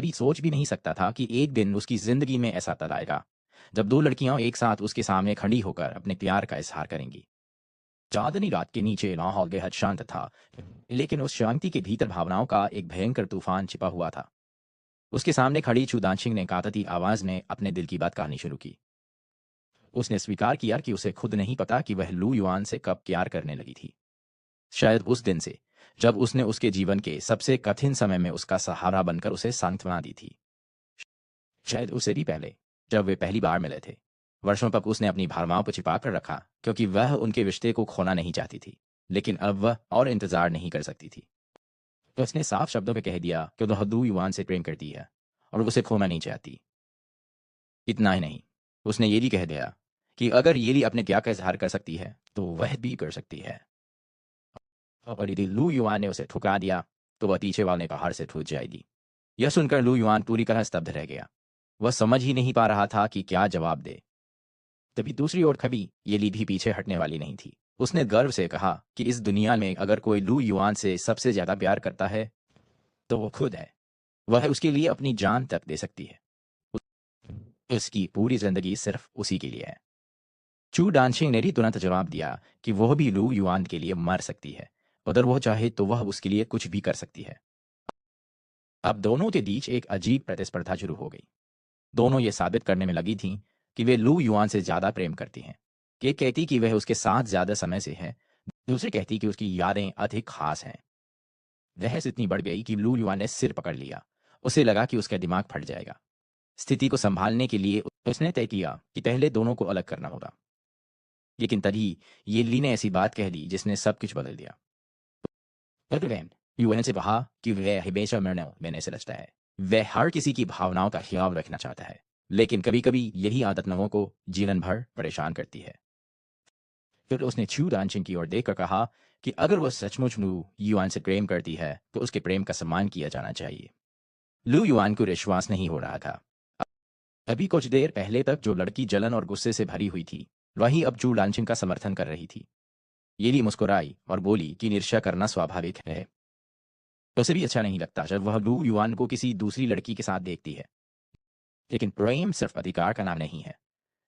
कभी सोच भी नहीं सकता था कि एक दिन उसकी जिंदगी में ऐसा तक आएगा जब दो लड़कियां एक साथ उसके सामने खड़ी होकर अपने प्यार का इजहार करेंगी। चांदनी रात के नीचे माहौल बेहद शांत था, लेकिन उस शांति के भीतर भावनाओं का एक भयंकर तूफान छिपा हुआ था। उसके सामने खड़ी चू दानशिंग ने कातती आवाज में अपने दिल की बात कहनी शुरू की। उसने स्वीकार किया कि उसे खुद नहीं पता कि वह लू युआन से कब प्यार करने लगी थी। शायद उस दिन से जब उसने उसके जीवन के सबसे कठिन समय में उसका सहारा बनकर उसे सांत्वना दी थी। शायद उससे भी पहले, जब वे पहली बार मिले थे। वर्षों तक उसने अपनी भावनाओं को छिपा कर रखा क्योंकि वह उनके रिश्ते को खोना नहीं चाहती थी, लेकिन अब वह और इंतजार नहीं कर सकती थी। तो उसने साफ शब्दों में कह दिया कि वह लू युआन से प्रेम करती है और उसे खोना नहीं चाहती। इतना ही नहीं, उसने ये भी कह दिया कि अगर ये भी अपने त्याग का इजहार कर सकती है तो वह भी कर सकती है। और यदि लू युआन ने उसे ठुकरा दिया तो वह पीछे वाले पहाड़ से टूट जाएगी। यह सुनकर लू युआन पूरी तरह स्तब्ध रह गया। वह समझ ही नहीं पा रहा था कि क्या जवाब दे। तभी दूसरी ओर खबी ये ली भी पीछे हटने वाली नहीं थी। उसने गर्व से कहा कि इस दुनिया में अगर कोई लू युआन से सबसे ज्यादा प्यार करता है तो वो खुद है। वह उसके लिए अपनी जान तक दे सकती है। उसकी पूरी जिंदगी सिर्फ उसी के लिए है। चू डांशिंग ने भी तुरंत जवाब दिया कि वह भी लू युआन के लिए मर सकती है। अगर वह चाहे तो वह उसके लिए कुछ भी कर सकती है। अब दोनों के बीच एक अजीब प्रतिस्पर्धा शुरू हो गई। दोनों ये साबित करने में लगी थीं कि वे लू युआन से ज्यादा प्रेम करती हैं। एक कहती कि वह उसके साथ ज्यादा समय से है, दूसरी कहती कि उसकी यादें अधिक खास हैं। बहस इतनी बढ़ गई कि लू युआन ने सिर पकड़ लिया। उसे लगा कि उसका दिमाग फट जाएगा। स्थिति को संभालने के लिए उसने तय किया कि पहले दोनों को अलग करना होगा। लेकिन तभी ये ली ने ऐसी बात कह दी जिसने सब कुछ बदल दिया। यूएन से कहा कि वह हमेशा मरने में ऐसे लगता है। वह हर किसी की भावनाओं का ख्याल रखना चाहता है, लेकिन कभी कभी यही आदत लोगों को जीवन भर परेशान करती है। फिर उसने छू डांशिंग की ओर देखकर कहा कि अगर वह सचमुच लू युआन से प्रेम करती है तो उसके प्रेम का सम्मान किया जाना चाहिए। लू युआन को विश्वास नहीं हो रहा था। अभी कुछ देर पहले तक जो लड़की जलन और गुस्से से भरी हुई थी, वही अब चू डांशिंग का समर्थन कर रही थी। ये भी मुस्कुराई और बोली कि ईर्ष्या करना स्वाभाविक है। उसे भी अच्छा नहीं लगता जब वह लू युआन को किसी दूसरी लड़की के साथ देखती है। लेकिन प्रेम सिर्फ अधिकार का नाम नहीं है।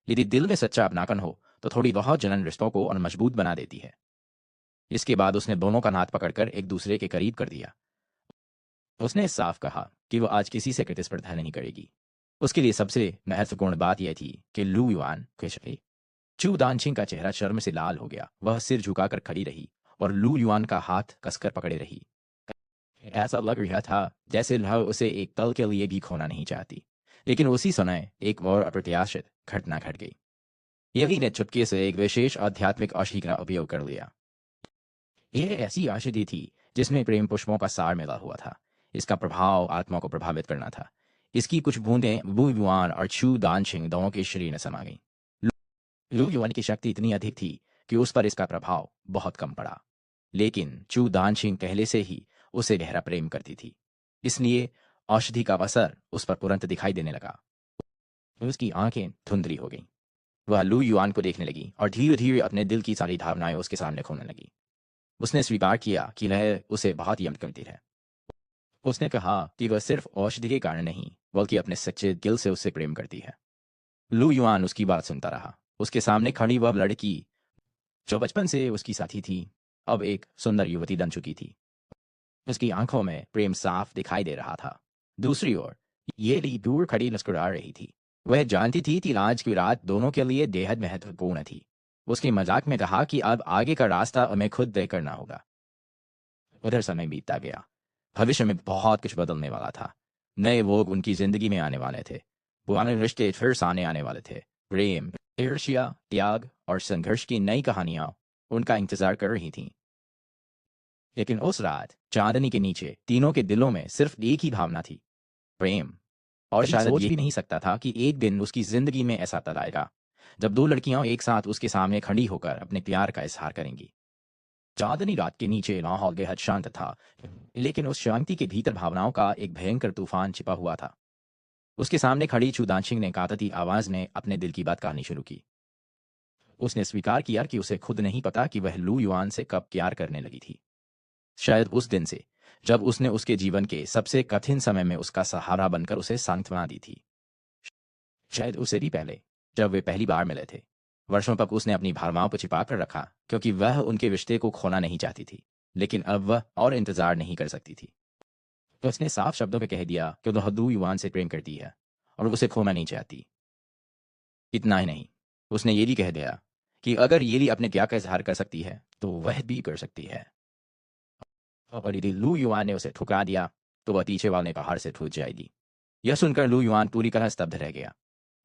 यदि दिल में सच्चा अपनापन हो तो थोड़ी बहुत जलन रिश्तों को और मजबूत बना देती है। इसके बाद उसने दोनों का हाथ पकड़कर एक दूसरे के करीब कर दिया। उसने साफ कहा कि वह आज किसी से प्रतिस्पर्धा नहीं करेगी। उसके लिए सबसे महत्वपूर्ण बात यह थी कि लू युआन खुश रही। चू दानशिंग का चेहरा शर्म से लाल हो गया। वह सिर झुकाकर खड़ी रही और लू युआन का हाथ कसकर पकड़े रही। ऐसा लग रहा था जैसे वह उसे एक पल के लिए भी खोना नहीं चाहती। लेकिन उसी समय एक और अप्रत्याशित घटना घट गई। यही ने चुटकी से एक विशेष आध्यात्मिक औषधि का उपयोग कर लिया। यह ऐसी औषधि थी जिसमें प्रेम पुष्पों का सार मिला हुआ था। इसका प्रभाव आत्मा को प्रभावित करना था। इसकी कुछ बूंदें लू युआन और छू दानशिंग दोनों के शरीर में समा गईं। लू युआन की शक्ति इतनी अधिक थी कि उस पर इसका प्रभाव बहुत कम पड़ा। लेकिन चू दानशिंग पहले से ही उसे गहरा प्रेम करती थी, इसलिए औषधि का असर उस पर तुरंत दिखाई देने लगा। उसकी आंखें धुंधली हो गईं। वह लू युआन को देखने लगी और धीरे धीरे अपने दिल की सारी भावनाएं उसके सामने खोलने लगी। उसने स्वीकार किया कि वह उसे बहुत यम करती है। उसने कहा कि वह सिर्फ औषधि के कारण नहीं बल्कि अपने सच्चे दिल से उससे प्रेम करती है। लू युआन उसकी बात सुनता रहा। उसके सामने खड़ी वह लड़की जो बचपन से उसकी साथी थी, अब एक सुंदर युवती बन चुकी थी। उसकी आंखों में प्रेम साफ दिखाई दे रहा था। दूसरी ओर ये ली दूर खड़ी मुस्कुरा रही थी। वह जानती थी कि आज की रात दोनों के लिए बेहद महत्वपूर्ण थी। उसके मजाक में कहा कि अब आगे का रास्ता हमें खुद तय करना होगा। उधर समय बीतता गया। भविष्य में बहुत कुछ बदलने वाला था। नए लोग उनकी जिंदगी में आने वाले थे। पुराने रिश्ते फिर सामने आने वाले थे। प्रेम, ईर्ष्या, त्याग और संघर्ष की नई कहानियां उनका इंतजार कर रही थीं। लेकिन उस रात चांदनी के नीचे तीनों के दिलों में सिर्फ एक ही भावना थी, प्रेम। और शायद सोच भी नहीं सकता था कि एक दिन उसकी जिंदगी में ऐसा तक आएगा जब दो लड़कियां एक साथ उसके सामने खड़ी होकर अपने प्यार का इजहार करेंगी। चांदनी रात के नीचे माहौल बेहद शांत था, लेकिन उस शांति के भीतर भावनाओं का एक भयंकर तूफान छिपा हुआ था। उसके सामने खड़ी चू दानशिंग ने कातती आवाज में अपने दिल की बात कहनी शुरू की। उसने स्वीकार किया कि उसे खुद नहीं पता कि वह लू युआन से कब प्यार करने लगी थी। शायद उस दिन से जब उसने उसके जीवन के सबसे कठिन समय में उसका सहारा बनकर उसे सांत्वना दी थी। शायद उससे भी पहले, जब वे पहली बार मिले थे, वर्षों तक उसने अपनी भावनाओं को छिपा कर रखा क्योंकि वह उनके रिश्ते को खोना नहीं चाहती थी। लेकिन अब वह और इंतजार नहीं कर सकती थी। तो उसने साफ शब्दों में कह दिया कि वह लू युआन से प्रेम करती है और उसे खोना नहीं चाहती। इतना ही नहीं, उसने ये भी कह दिया कि अगर ये अपने प्यार का इजहार कर सकती है तो वह भी कर सकती है। और यदि लू युआन ने उसे ठुकरा दिया तो वह पीछे वाले पहाड़ से टूट जाएगी। यह सुनकर लू युआन पूरी तरह स्तब्ध रह गया।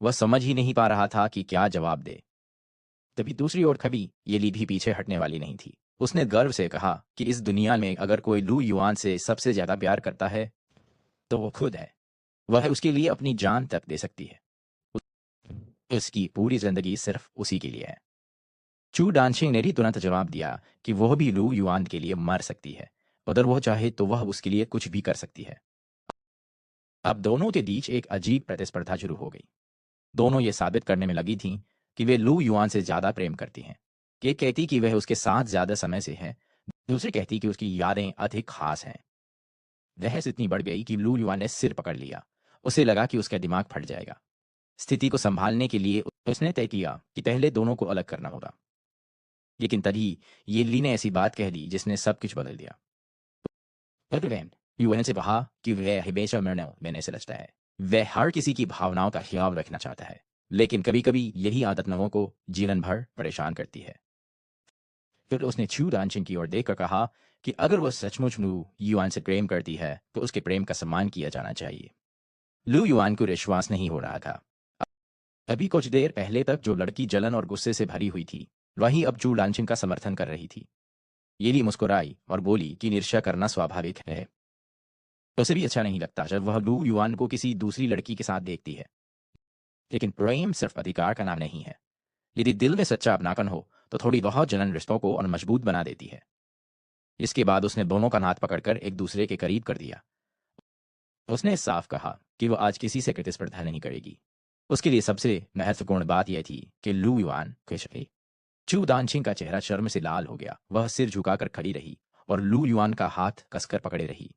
वह समझ ही नहीं पा रहा था कि क्या जवाब दे। तभी दूसरी ओर कभी येली भी पीछे हटने वाली नहीं थी। उसने गर्व से कहा कि इस दुनिया में अगर कोई लू युआन से सबसे ज्यादा प्यार करता है तो वो खुद है। वह उसके लिए अपनी जान तक दे सकती है। उसकी पूरी जिंदगी सिर्फ उसी के लिए है। चू डांशिंग ने भी तुरंत जवाब दिया कि वह भी लू युआन के लिए मर सकती है। अगर वह चाहे तो वह उसके लिए कुछ भी कर सकती है। अब दोनों के बीच एक अजीब प्रतिस्पर्धा शुरू हो गई। दोनों ये साबित करने में लगी थीं कि वे लू युआन से ज्यादा प्रेम करती हैं। एक कहती कि वह उसके साथ ज्यादा समय से है, दूसरी कहती कि उसकी यादें अधिक खास हैं। बहस इतनी बढ़ गई कि लू युआन ने सिर पकड़ लिया। उसे लगा कि उसका दिमाग फट जाएगा। स्थिति को संभालने के लिए उसने तय किया कि पहले दोनों को अलग करना होगा। लेकिन तभी ये ली ने ऐसी बात कह दी जिसने सब कुछ बदल दिया। यूएन से कहा कि वह हमेशा निर्णयों में नहीं समझता है। वह हर किसी की भावनाओं का ख्याल रखना चाहता है, लेकिन कभी कभी यही आदत लोगों को जीवन भर परेशान करती है। फिर उसने छू डांचिंग की ओर देखकर कहा कि अगर वह सचमुच लू युआन से प्रेम करती है तो उसके प्रेम का सम्मान किया जाना चाहिए। लू युआन को विश्वास नहीं हो रहा था। अभी कुछ देर पहले तक जो लड़की जलन और गुस्से से भरी हुई थी, वही अब चू डांचिंग का समर्थन कर रही थी। येली मुस्कुराई और बोली कि ईर्ष्या करना स्वाभाविक है। उसे भी अच्छा नहीं लगता जब वह लू युआन को किसी दूसरी लड़की के साथ देखती है। लेकिन प्रेम सिर्फ अधिकार का नाम नहीं है। यदि दिल में सच्चा अपनापन हो तो थोड़ी बहुत जलन रिश्तों को और मजबूत बना देती है। इसके बाद उसने दोनों का हाथ पकड़कर एक दूसरे के करीब कर दिया। उसने साफ कहा कि वह आज किसी से प्रतिस्पर्धा नहीं करेगी। उसके लिए सबसे महत्वपूर्ण बात यह थी कि लू युआन खुश रहे। चू दानछिंग का चेहरा शर्म से लाल हो गया। वह सिर झुकाकर खड़ी रही और लू युआन का हाथ कसकर पकड़े रही।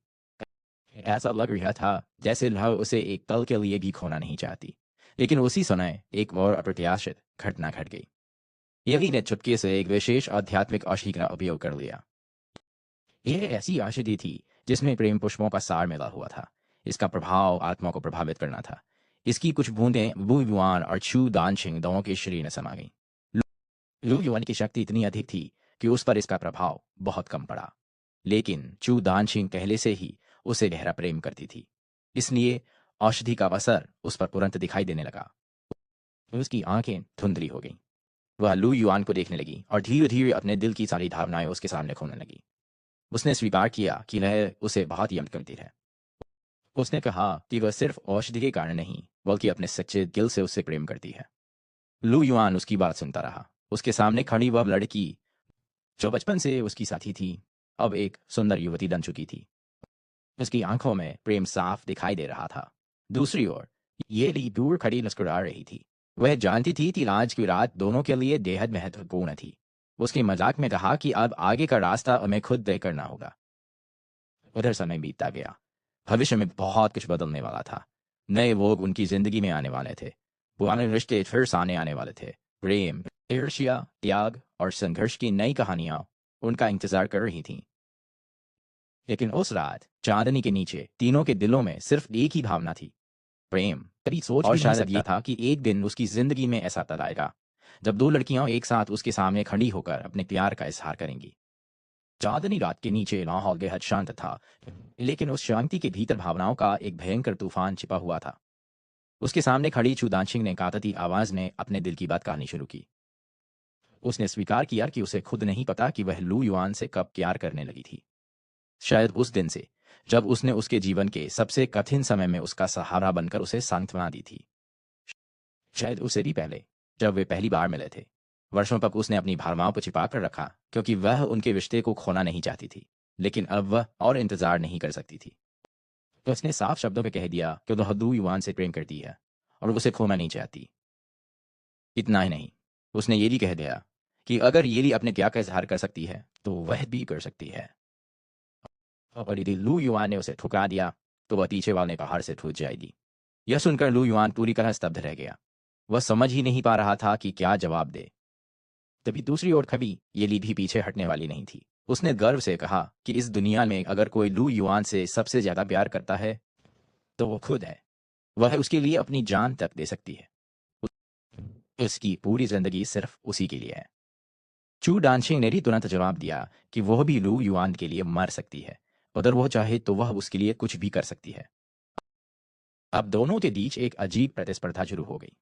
ऐसा लग रहा था जैसे वह उसे एक पल के लिए भी खोना नहीं चाहती। लेकिन उसी समय एक और अप्रत्याशित घटना घट गई। यही ने चुपके से एक विशेष आध्यात्मिक औषधि का उपयोग कर लिया। यह ऐसी औषधि थी जिसमें प्रेम पुष्पों का सार मिला हुआ था। इसका प्रभाव आत्मा को प्रभावित करना था। इसकी कुछ बूंदें वू युआन और छू दानछिंग दोनों के शरीर में समा गईं। लू युआन की शक्ति इतनी अधिक थी कि उस पर इसका प्रभाव बहुत कम पड़ा। लेकिन चू दानछिंग पहले से ही उसे गहरा प्रेम करती थी, इसलिए औषधि का असर उस पर तुरंत दिखाई देने लगा। उसकी आंखें धुंधली हो गईं। वह लू युआन को देखने लगी और धीरे धीरे अपने दिल की सारी भावनाएं उसके सामने खोलने लगी। उसने स्वीकार किया कि वह उसे बहुत याद करती है। उसने कहा कि वह सिर्फ औषधि के कारण नहीं बल्कि अपने सच्चे दिल से उससे प्रेम करती है। लू युआन उसकी बात सुनता रहा। उसके सामने खड़ी वह लड़की जो बचपन से उसकी साथी थी, अब एक सुंदर युवती बन चुकी थी। उसकी आंखों में प्रेम साफ दिखाई दे रहा था। दूसरी ओर ये ली दूर खड़ी मुस्कुरा रही थी। वह जानती थी कि आज की रात दोनों के लिए बेहद महत्वपूर्ण थी। उसके मजाक में कहा कि अब आगे का रास्ता हमें खुद तय करना होगा। उधर समय बीतता गया। भविष्य में बहुत कुछ बदलने वाला था। नए लोग उनकी जिंदगी में आने वाले थे। पुराने रिश्ते फिर सामने आने वाले थे। प्रेम, ईर्ष्या, त्याग और संघर्ष की नई कहानियां उनका इंतजार कर रही थीं। लेकिन उस रात चांदनी के नीचे तीनों के दिलों में सिर्फ एक ही भावना थी, प्रेम। कभी सोच और शायद ये था कि एक दिन उसकी जिंदगी में ऐसा तब आएगा जब दो लड़कियां एक साथ उसके सामने खड़ी होकर अपने प्यार का इजहार करेंगी। चांदनी रात के नीचे माहौल बेहद शांत था, लेकिन उस शांति के भीतर भावनाओं का एक भयंकर तूफान छिपा हुआ था। उसके सामने खड़ी चुदांशिंग ने कातती आवाज में अपने दिल की बात कहनी शुरू की। उसने स्वीकार किया कि उसे खुद नहीं पता कि वह लू युआन से कब प्यार करने लगी थी। शायद उस दिन से जब उसने उसके जीवन के सबसे कठिन समय में उसका सहारा बनकर उसे सांत्वना दी थी। शायद उससे भी पहले, जब वे पहली बार मिले थे, वर्षों तक उसने अपनी भावनाओं को छिपा कर रखा क्योंकि वह उनके रिश्ते को खोना नहीं चाहती थी। लेकिन अब वह और इंतजार नहीं कर सकती थी। तो उसने साफ शब्दों में कह दिया कि वह लू युआन से प्रेम करती है और उसे खोना नहीं चाहती। इतना ही नहीं, उसने ये भी कह दिया कि अगर ये अपने प्यार का इजहार कर सकती है तो वह भी कर सकती है। और यदि लू युआन ने उसे ठुकरा दिया तो वह पीछे वाले पहाड़ से टूट जाएगी। यह सुनकर लू युआन पूरी तरह स्तब्ध रह गया। वह समझ ही नहीं पा रहा था कि क्या जवाब दे। तभी दूसरी ओर कभी येली भी पीछे हटने वाली नहीं थी। उसने गर्व से कहा कि इस दुनिया में अगर कोई लू युआन से सबसे ज्यादा प्यार करता है तो वो खुद है। वह उसके लिए अपनी जान तक दे सकती है। उसकी पूरी जिंदगी सिर्फ उसी के लिए है। चू डांशिंग ने भी तुरंत जवाब दिया कि वह भी लू युआन के लिए मर सकती है। अगर वह चाहे तो वह उसके लिए कुछ भी कर सकती है। अब दोनों के बीच एक अजीब प्रतिस्पर्धा शुरू हो गई।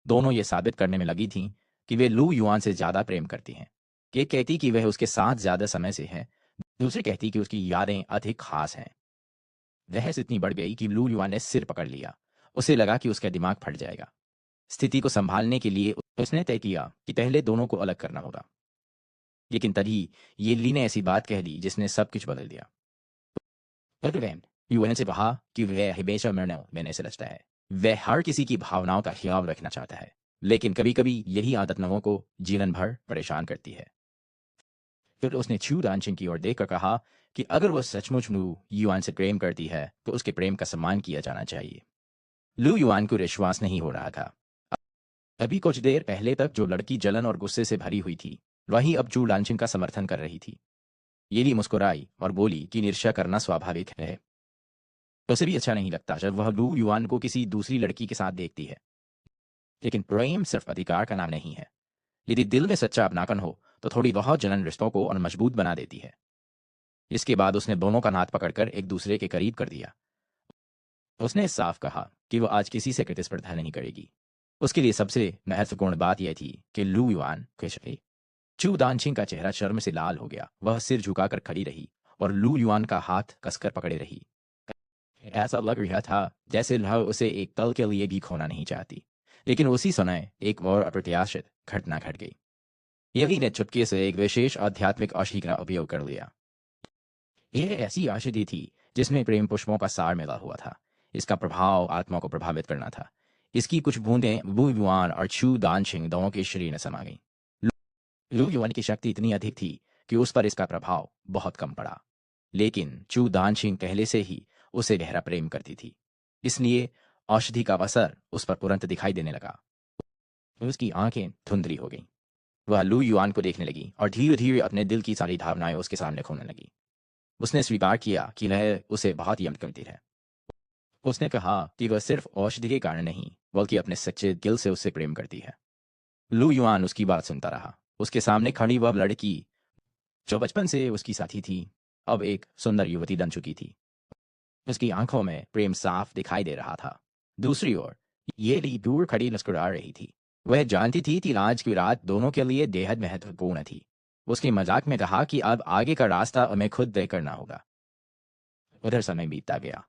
दोनों ये साबित करने में लगी थीं कि वे लू युआन से ज्यादा प्रेम करती हैं। एक कहती कि वह उसके साथ ज्यादा समय से है, दूसरी कहती कि उसकी यादें अधिक खास हैं। बहस इतनी बढ़ गई कि लू युआन ने सिर पकड़ लिया। उसे लगा कि उसका दिमाग फट जाएगा। स्थिति को संभालने के लिए उसने तय किया कि पहले दोनों को अलग करना होगा। लेकिन तभी ये ली ने ऐसी बात कह दी जिसने सब कुछ बदल दिया। यूएन से कहा कि वह हमेशा मरना मैंने से लगता है। वह हर किसी की भावनाओं का ख्याल रखना चाहता है, लेकिन कभी कभी यही आदत लोगों को जीवन भर परेशान करती है। फिर उसने छू डांशिंग की ओर देखकर कहा कि अगर वह सचमुच लू युआन से प्रेम करती है तो उसके प्रेम का सम्मान किया जाना चाहिए। लू युआन को विश्वास नहीं हो रहा था। अभी कुछ देर पहले तक जो लड़की जलन और गुस्से से भरी हुई थी, वही अब चू डांशिंग का समर्थन कर रही थी। येली मुस्कुराई और बोली कि ईर्ष्या करना स्वाभाविक है। उसे भी अच्छा नहीं लगता जब वह लू युआन को किसी दूसरी लड़की के साथ देखती है। लेकिन प्रेम सिर्फ अधिकार का नाम नहीं है। यदि दिल में सच्चा अपनापन हो तो थोड़ी बहुत जलन रिश्तों को और मजबूत बना देती है। इसके बाद उसने दोनों का हाथ पकड़कर एक दूसरे के करीब कर दिया। उसने साफ कहा कि वो आज किसी से प्रतिस्पर्धा नहीं करेगी। उसके लिए सबसे महत्वपूर्ण बात यह थी कि लू युआन खुश रहे। चू दानछिंग का चेहरा शर्म से लाल हो गया। वह सिर झुकाकर खड़ी रही और लू युआन का हाथ कसकर पकड़े रही। ऐसा लग रहा था जैसे वह उसे एक पल के लिए भी खोना नहीं चाहती। लेकिन उसी समय एक और अप्रत्याशित घटना घट गई। यही ने चुपके से एक विशेष आध्यात्मिक औषधि का उपयोग कर लिया। यह ऐसी औषधि थी जिसमें प्रेम पुष्पों का सार मिला हुआ था। इसका प्रभाव आत्मा को प्रभावित करना था। इसकी कुछ बूंदें लू युआन और छू दानछिंग दोनों के शरीर में समा गईं। लू युआन की शक्ति इतनी अधिक थी कि उस पर इसका प्रभाव बहुत कम पड़ा। लेकिन चू दानछिंग पहले से ही उसे गहरा प्रेम करती थी, इसलिए औषधि का असर उस पर तुरंत दिखाई देने लगा। उसकी आंखें धुंधली हो गईं। वह लू युआन को देखने लगी और धीरे धीरे अपने दिल की सारी भावनाएं उसके सामने खोलने लगी। उसने स्वीकार किया कि वह उसे बहुत यम करती है। उसने कहा कि वह सिर्फ औषधि के कारण नहीं बल्कि अपने सच्चे दिल से उससे प्रेम करती है। लू युआन उसकी बात सुनता रहा। उसके सामने खड़ी वह लड़की जो बचपन से उसकी साथी थी, अब एक सुंदर युवती बन चुकी थी। उसकी आंखों में प्रेम साफ दिखाई दे रहा था। दूसरी ओर ये ली दूर खड़ी मुस्कुरा रही थी। वह जानती थी कि आज की रात दोनों के लिए बेहद महत्वपूर्ण थी। उसके मजाक में कहा कि अब आगे का रास्ता हमें खुद तय करना होगा। उधर समय बीतता गया।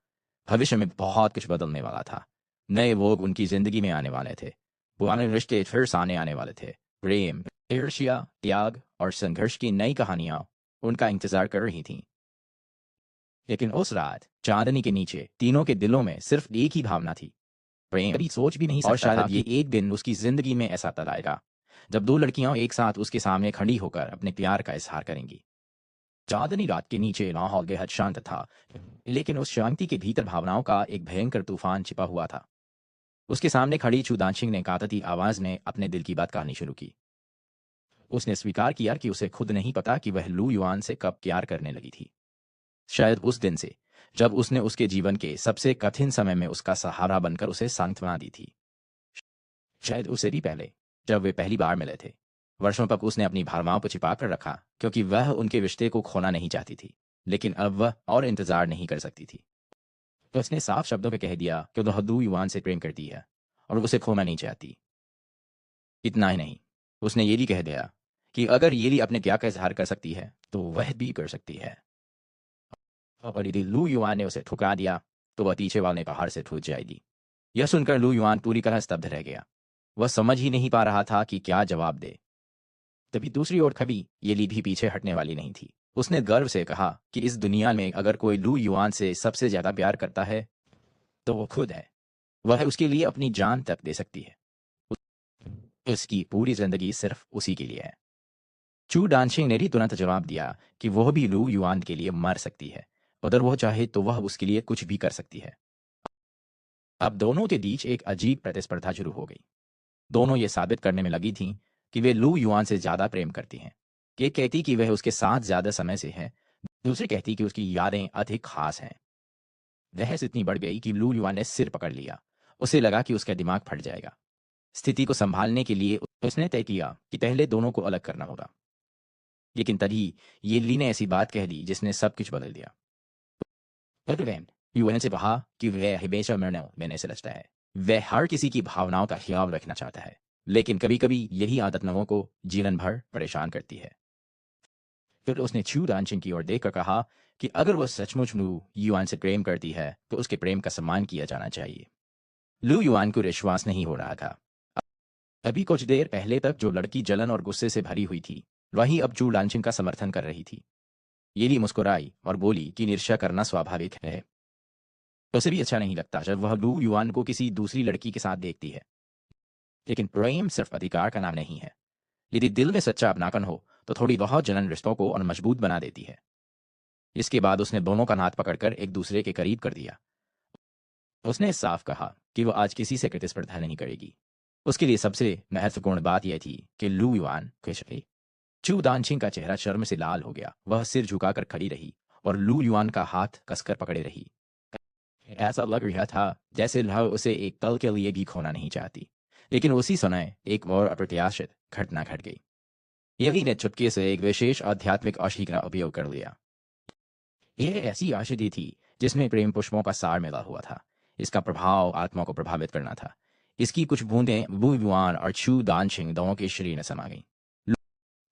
भविष्य में बहुत कुछ बदलने वाला था। नए लोग उनकी जिंदगी में आने वाले थे। पुराने रिश्ते फिर सामने आने वाले थे। प्रेम, ईर्ष्या, त्याग और संघर्ष की नई कहानियां उनका इंतजार कर रही थीं। लेकिन उस रात चांदनी के नीचे तीनों के दिलों में सिर्फ एक ही भावना थी, प्रेम। कभी सोच भी नहीं सकता और शायद ये एक दिन उसकी जिंदगी में ऐसा तब आएगा जब दो लड़कियां एक साथ उसके सामने खड़ी होकर अपने प्यार का इजहार करेंगी। चांदनी रात के नीचे माहौल बेहद शांत था, लेकिन उस शांति के भीतर भावनाओं का एक भयंकर तूफान छिपा हुआ था। उसके सामने खड़ी चुदांशिंग ने कातती आवाज में अपने दिल की बात कहनी शुरू की। उसने स्वीकार किया कि उसे खुद नहीं पता कि वह लू युआन से कब प्यार करने लगी थी। शायद उस दिन से जब उसने उसके जीवन के सबसे कठिन समय में उसका सहारा बनकर उसे सांत्वना दी थी। शायद उससे भी पहले जब वे पहली बार मिले थे। वर्षों तक उसने अपनी भावनाओं को छिपा कर रखा क्योंकि वह उनके रिश्ते को खोना नहीं चाहती थी। लेकिन अब वह और इंतजार नहीं कर सकती थी। तो उसने साफ शब्दों में कह दिया कि वह लू युआन से प्रेम करती है और उसे खोना नहीं चाहती। इतना ही नहीं, उसने ये भी कह दिया कि अगर ये अपने प्यार का इजहार कर सकती है तो वह भी कर सकती है। और यदि लू युआन ने उसे ठुकरा दिया तो वह पीछे वाले पहाड़ से टूट जाएगी। यह सुनकर लू युआन पूरी तरह स्तब्ध रह गया। वह समझ ही नहीं पा रहा था कि क्या जवाब दे। तभी दूसरी ओर कभी ये ली भी पीछे हटने वाली नहीं थी। उसने गर्व से कहा कि इस दुनिया में अगर कोई लू युआन से सबसे ज्यादा प्यार करता है तो वो खुद है। वह उसके लिए अपनी जान तक दे सकती है। उसकी पूरी जिंदगी सिर्फ उसी के लिए है। चू डांशिंग ने भी तुरंत जवाब दिया कि वह भी लू युआन के लिए मर सकती है। अगर वो चाहे तो वह उसके लिए कुछ भी कर सकती है। अब दोनों के बीच एक अजीब प्रतिस्पर्धा शुरू हो गई। दोनों ये साबित करने में लगी थीं कि वे लू युआन से ज्यादा प्रेम करती हैं। एक कहती कि वह उसके साथ ज्यादा समय से है, दूसरी कहती कि उसकी यादें अधिक खास हैं। बहस इतनी बढ़ गई कि लू युआन ने सिर पकड़ लिया। उसे लगा कि उसका दिमाग फट जाएगा। स्थिति को संभालने के लिए उसने तय किया कि पहले दोनों को अलग करना होगा। लेकिन तभी ये ली ने ऐसी बात कह दी जिसने सब कुछ बदल दिया। फर्डिनेंड यूएन से कहा कि वह हमेशा मरने में समझता है। वह हर किसी की भावनाओं का ख्याल रखना चाहता है, लेकिन कभी कभी यही आदत लोगों को जीवन भर परेशान करती है। फिर उसने छू डांचिंग की ओर देखकर कहा कि अगर वह सचमुच लू युआन से प्रेम करती है तो उसके प्रेम का सम्मान किया जाना चाहिए। लू युआन को विश्वास नहीं हो रहा था। अभी कुछ देर पहले तक जो लड़की जलन और गुस्से से भरी हुई थी, वही अब चू डांचिंग का समर्थन कर रही थी। येली मुस्कुराई और बोली कि ईर्ष्या करना स्वाभाविक है। उसे भी अच्छा नहीं लगता जब वह लू युआन को किसी दूसरी लड़की के साथ देखती है। लेकिन प्रेम सिर्फ अधिकार का नाम नहीं है। यदि दिल में सच्चा अपनापन हो तो थोड़ी बहुत जलन रिश्तों को और मजबूत बना देती है। इसके बाद उसने दोनों का हाथ पकड़कर एक दूसरे के करीब कर दिया। उसने साफ कहा कि वह आज किसी से प्रतिस्पर्धा नहीं करेगी। उसके लिए सबसे महत्वपूर्ण बात यह थी कि लू युआन खुश रही। चू दानछिंग का चेहरा शर्म से लाल हो गया। वह सिर झुकाकर खड़ी रही और लू युआन का हाथ कसकर पकड़े रही। ऐसा लग रहा था जैसे वह उसे एक पल के लिए भी खोना नहीं चाहती। लेकिन उसी समय एक और अप्रत्याशित घटना घट गई। यही ने चुपके से एक विशेष आध्यात्मिक औषधि का उपयोग कर लिया। यह ऐसी औषधि थी जिसमें प्रेम पुष्पों का सार मिला हुआ था। इसका प्रभाव आत्मा को प्रभावित करना था। इसकी कुछ बूंदें वू युआन और छू दानछिंग दोनों के शरीर में समा गईं।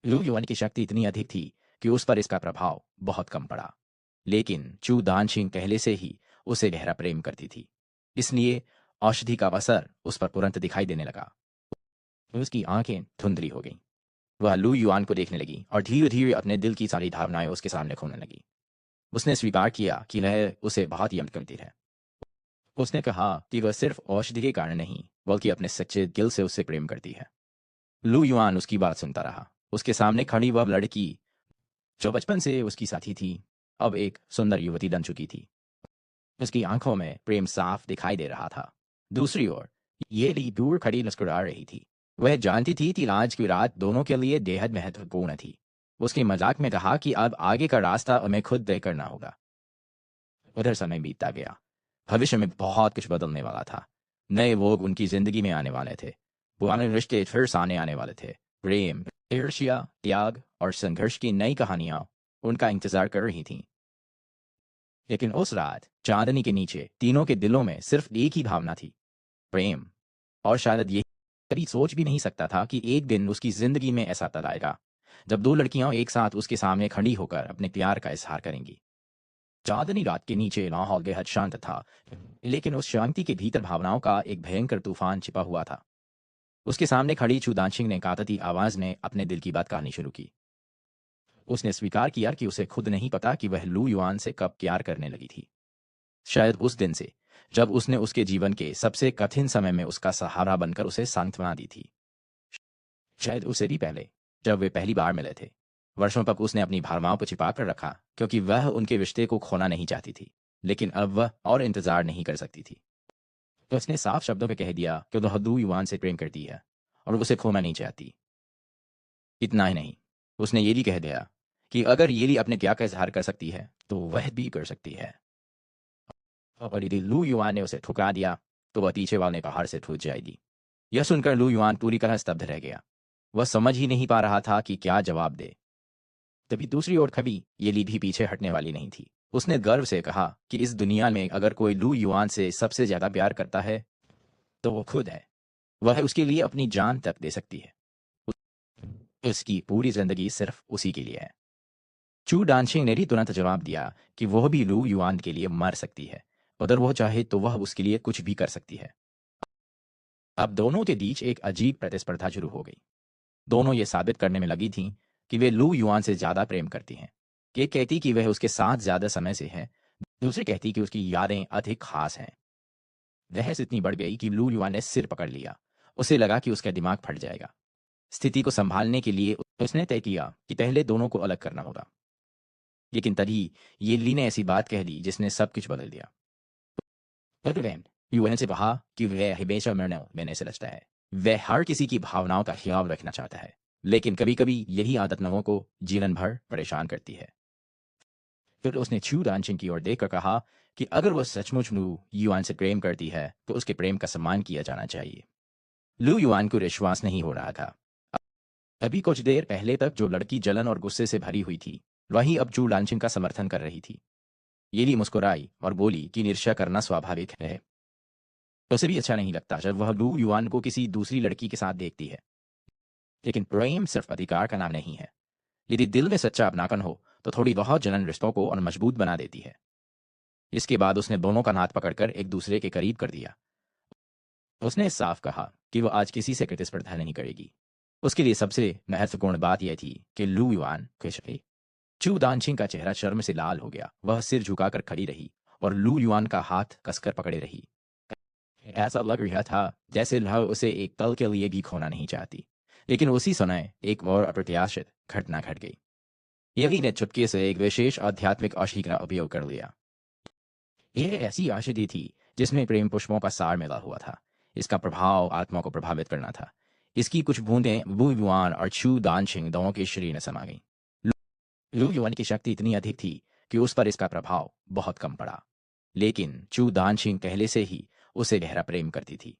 लू युआन की शक्ति इतनी अधिक थी कि उस पर इसका प्रभाव बहुत कम पड़ा। लेकिन चू दानछिंग पहले से ही उसे गहरा प्रेम करती थी, इसलिए औषधि का असर उस पर तुरंत दिखाई देने लगा। उसकी आंखें धुंधली हो गईं। वह लू युआन को देखने लगी और धीरे धीरे अपने दिल की सारी भावनाएं उसके सामने खोने लगी। उसने स्वीकार किया कि वह उसे बहुत यम करती है। उसने कहा कि वह सिर्फ औषधि के कारण नहीं बल्कि अपने सच्चे दिल से उससे प्रेम करती है। लू युआन उसकी बात सुनता रहा। उसके सामने खड़ी वह लड़की जो बचपन से उसकी साथी थी, अब एक सुंदर युवती बन चुकी थी। उसकी आंखों में प्रेम साफ दिखाई दे रहा था। दूसरी ओर ये ली दूर खड़ी मुस्कुरा रही थी। वह जानती थी कि आज की रात दोनों के लिए बेहद महत्वपूर्ण थी। उसके मजाक में कहा कि अब आगे का रास्ता हमें खुद तय करना होगा। उधर समय बीतता गया। भविष्य में बहुत कुछ बदलने वाला था। नए लोग उनकी जिंदगी में आने वाले थे। पुराने रिश्ते फिर सामने आने वाले थे। प्रेम, ईर्ष्या, त्याग और संघर्ष की नई कहानियां उनका इंतजार कर रही थीं। लेकिन उस रात चांदनी के नीचे तीनों के दिलों में सिर्फ एक ही भावना थी, प्रेम। और शायद ये कभी सोच भी नहीं सकता था कि एक दिन उसकी जिंदगी में ऐसा तक आएगा जब दो लड़कियां एक साथ उसके सामने खड़ी होकर अपने प्यार का इजहार करेंगी। चांदनी रात के नीचे माहौल बेहद शांत था, लेकिन उस शांति के भीतर भावनाओं का एक भयंकर तूफान छिपा हुआ था। उसके सामने खड़ी चुदांशिंग ने कातती आवाज में अपने दिल की बात कहनी शुरू की। उसने स्वीकार किया कि उसे खुद नहीं पता कि वह लू युआन से कब प्यार करने लगी थी। शायद उस दिन से जब उसने उसके जीवन के सबसे कठिन समय में उसका सहारा बनकर उसे सांत्वना दी थी। शायद उससे भी पहले, जब वे पहली बार मिले थे। वर्षों तक उसने अपनी भावनाओं को छिपा कर रखा क्योंकि वह उनके रिश्ते को खोना नहीं चाहती थी। लेकिन अब वह और इंतजार नहीं कर सकती थी। तो उसने साफ शब्दों में कह दिया कि वह लू युआन से प्रेम करती है और उसे खोना नहीं चाहती। इतना ही नहीं, उसने ये भी कह दिया कि अगर ये अपने क्या का इजहार कर सकती है तो वह भी कर सकती है। और यदि लू युआन ने उसे ठुकरा दिया तो वह पीछे वाले पहाड़ से टूट जाएगी। यह सुनकर लू युआन पूरी तरह स्तब्ध रह गया। वह समझ ही नहीं पा रहा था कि क्या जवाब दे। तभी दूसरी ओर कभी ये ली भी पीछे हटने वाली नहीं थी। उसने गर्व से कहा कि इस दुनिया में अगर कोई लू युआन से सबसे ज्यादा प्यार करता है तो वो खुद है। वह उसके लिए अपनी जान तक दे सकती है। उसकी पूरी जिंदगी सिर्फ उसी के लिए है। चू डांशिंग ने भी तुरंत जवाब दिया कि वह भी लू युआन के लिए मर सकती है। अगर वह चाहे तो वह उसके लिए कुछ भी कर सकती है। अब दोनों के बीच एक अजीब प्रतिस्पर्धा शुरू हो गई। दोनों ये साबित करने में लगी थीं कि वे लू युआन से ज्यादा प्रेम करती हैं। एक कहती कि वह उसके साथ ज्यादा समय से है, दूसरी कहती कि उसकी यादें अधिक खास हैं। बहस इतनी बढ़ गई कि लू युआन ने सिर पकड़ लिया। उसे लगा कि उसका दिमाग फट जाएगा। स्थिति को संभालने के लिए उसने तय किया कि पहले दोनों को अलग करना होगा। लेकिन तभी ये ली ने ऐसी बात कह दी जिसने सब कुछ बदल दिया। एडवेन यूएन से कहा कि वह हमेशा मैंने से लगता है वह हर किसी की भावनाओं का ख्याल रखना चाहता है, लेकिन कभी कभी यही आदत लोगों को जीवन भर परेशान करती है। फिर उसने छू डांचिंग की ओर देखकर कहा कि अगर वह सचमुच लू युआन से प्रेम करती है तो उसके प्रेम का सम्मान किया जाना चाहिए। लू युआन को विश्वास नहीं हो रहा था। अभी कुछ देर पहले तक जो लड़की जलन और गुस्से से भरी हुई थी, वही अब चू डांचिंग का समर्थन कर रही थी। येली मुस्कुराई और बोली कि ईर्ष्या करना स्वाभाविक है। उसे भी अच्छा नहीं लगता जब वह लू युआन को किसी दूसरी लड़की के साथ देखती है, लेकिन प्रेम सिर्फ अधिकार का नाम नहीं है। यदि दिल में सच्चा अपनापन हो तो थोड़ी बहुत जलन रिश्तों को और मजबूत बना देती है। इसके बाद उसने दोनों का हाथ पकड़कर एक दूसरे के करीब कर दिया। उसने साफ कहा कि वह आज किसी से प्रतिस्पर्धा नहीं करेगी। उसके लिए सबसे महत्वपूर्ण बात यह थी कि लू युआन खुश रही। चू दानछिंग का चेहरा शर्म से लाल हो गया। वह सिर झुकाकर खड़ी रही और लू युआन का हाथ कसकर पकड़े रही। ऐसा लग रहा था जैसे वह उसे एक पल के लिए भी खोना नहीं चाहती। लेकिन उसी समय एक और अप्रत्याशित घटना घट गई। यही ने चुपके से एक विशेष आध्यात्मिक औषधि का उपयोग कर लिया। यह ऐसी औषधि थी जिसमें प्रेम पुष्पों का सार मिला हुआ था। इसका प्रभाव आत्मा को प्रभावित करना था। इसकी कुछ बूंदें वू युआन और छू दानछिंग दोनों के शरीर में समा गईं। लू युआन की शक्ति इतनी अधिक थी कि उस पर इसका प्रभाव बहुत कम पड़ा, लेकिन चू दानछिंग पहले से ही उसे गहरा प्रेम करती थी,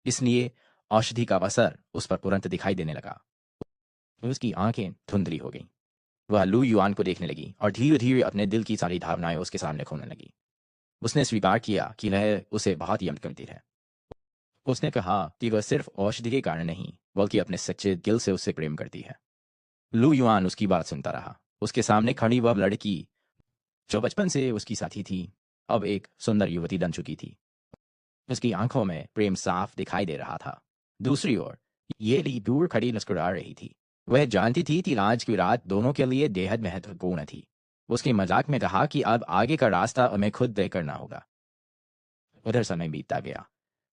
इसलिए औषधि का असर उस पर तुरंत दिखाई देने लगा। उसकी आंखें धुंधली हो गईं। वह लू युआन को देखने लगी और धीरे धीरे अपने दिल की सारी भावनाएं उसके सामने खोने लगी। उसने स्वीकार किया कि वह उसे बहुत यम करती है। उसने कहा कि वह सिर्फ औषधि के कारण नहीं बल्कि अपने सच्चे दिल से उससे प्रेम करती है। लू युआन उसकी बात सुनता रहा। उसके सामने खड़ी वह लड़की जो बचपन से उसकी साथी थी, अब एक सुंदर युवती बन चुकी थी। उसकी आंखों में प्रेम साफ दिखाई दे रहा था। दूसरी ओर ये ली दूर खड़ी मुस्कुरा रही थी। वह जानती थी कि आज की रात दोनों के लिए बेहद महत्वपूर्ण थी। उसके मजाक में कहा कि अब आगे का रास्ता हमें खुद तय करना होगा। उधर समय बीतता गया।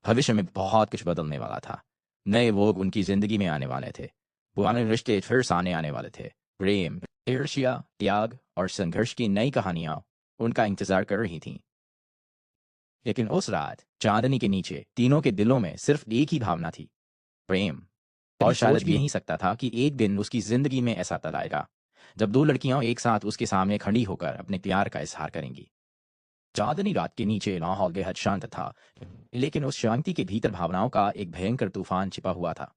भविष्य में बहुत कुछ बदलने वाला था। नए लोग उनकी जिंदगी में आने वाले थे। पुराने रिश्ते फिर सामने आने वाले थे। प्रेम, ईर्ष्या, त्याग और संघर्ष की नई कहानियां उनका इंतजार कर रही थीं। लेकिन उस रात चांदनी के नीचे तीनों के दिलों में सिर्फ एक ही भावना थी, प्रेम। और शायद भी नहीं सकता था कि एक दिन उसकी जिंदगी में ऐसा पल आएगा जब दो लड़कियां एक साथ उसके सामने खड़ी होकर अपने प्यार का इजहार करेंगी। चांदनी रात के नीचे माहौल बेहद शांत था, लेकिन उस शांति के भीतर भावनाओं का एक भयंकर तूफान छिपा हुआ था।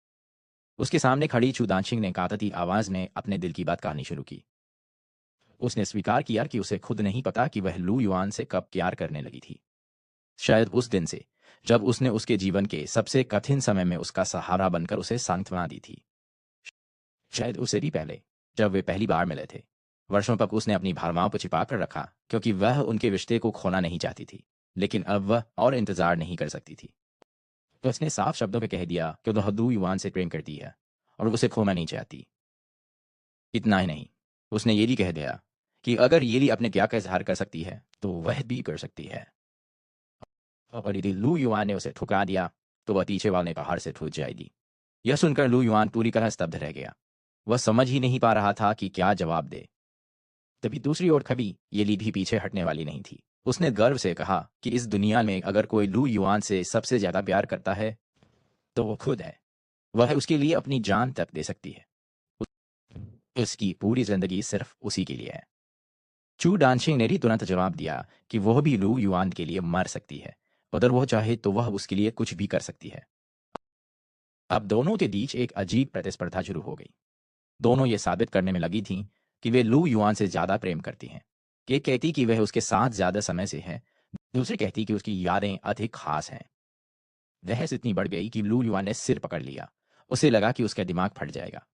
उसके सामने खड़ी चुदांशिंग ने कातती आवाज में अपने दिल की बात कहनी शुरू की। उसने स्वीकार किया कि उसे खुद नहीं पता कि वह लू युआन से कब प्यार करने लगी थी। शायद उस दिन से जब उसने उसके जीवन के सबसे कठिन समय में उसका सहारा बनकर उसे सांत्वना दी थी। शायद उससे भी पहले, जब वे पहली बार मिले थे। वर्षों तक उसने अपनी भावनाओं को छिपा कर रखा क्योंकि वह उनके रिश्ते को खोना नहीं चाहती थी, लेकिन अब वह और इंतजार नहीं कर सकती थी। तो उसने साफ शब्दों में कह दिया कि वह लू युआन से प्रेम करती है और उसे खोना नहीं चाहती। इतना ही नहीं, उसने ये भी कह दिया कि अगर ये अपने त्याग का इजहार कर सकती है तो वह भी कर सकती है। और यदि लू युआन ने उसे ठुकरा दिया तो वह पीछे वाले पहाड़ से टूट जाएगी। यह सुनकर लू युआन पूरी तरह स्तब्ध रह गया। वह समझ ही नहीं पा रहा था कि क्या जवाब दे। तभी दूसरी ओर कभी ये ली भी पीछे हटने वाली नहीं थी। उसने गर्व से कहा कि इस दुनिया में अगर कोई लू युआन से सबसे ज्यादा प्यार करता है तो वो खुद है। वह उसके लिए अपनी जान तक दे सकती है। उसकी पूरी जिंदगी सिर्फ उसी के लिए है। चू डांशिंग ने भी तुरंत जवाब दिया कि वह भी लू युआन के लिए मर सकती है। अगर वह चाहे तो वह उसके लिए कुछ भी कर सकती है। अब दोनों के बीच एक अजीब प्रतिस्पर्धा शुरू हो गई। दोनों ये साबित करने में लगी थीं कि वे लू युआन से ज्यादा प्रेम करती हैं। एक कहती कि वह उसके साथ ज्यादा समय से है, दूसरी कहती कि उसकी यादें अधिक खास हैं। बहस इतनी बढ़ गई कि लू युआन ने सिर पकड़ लिया। उसे लगा कि उसका दिमाग फट जाएगा।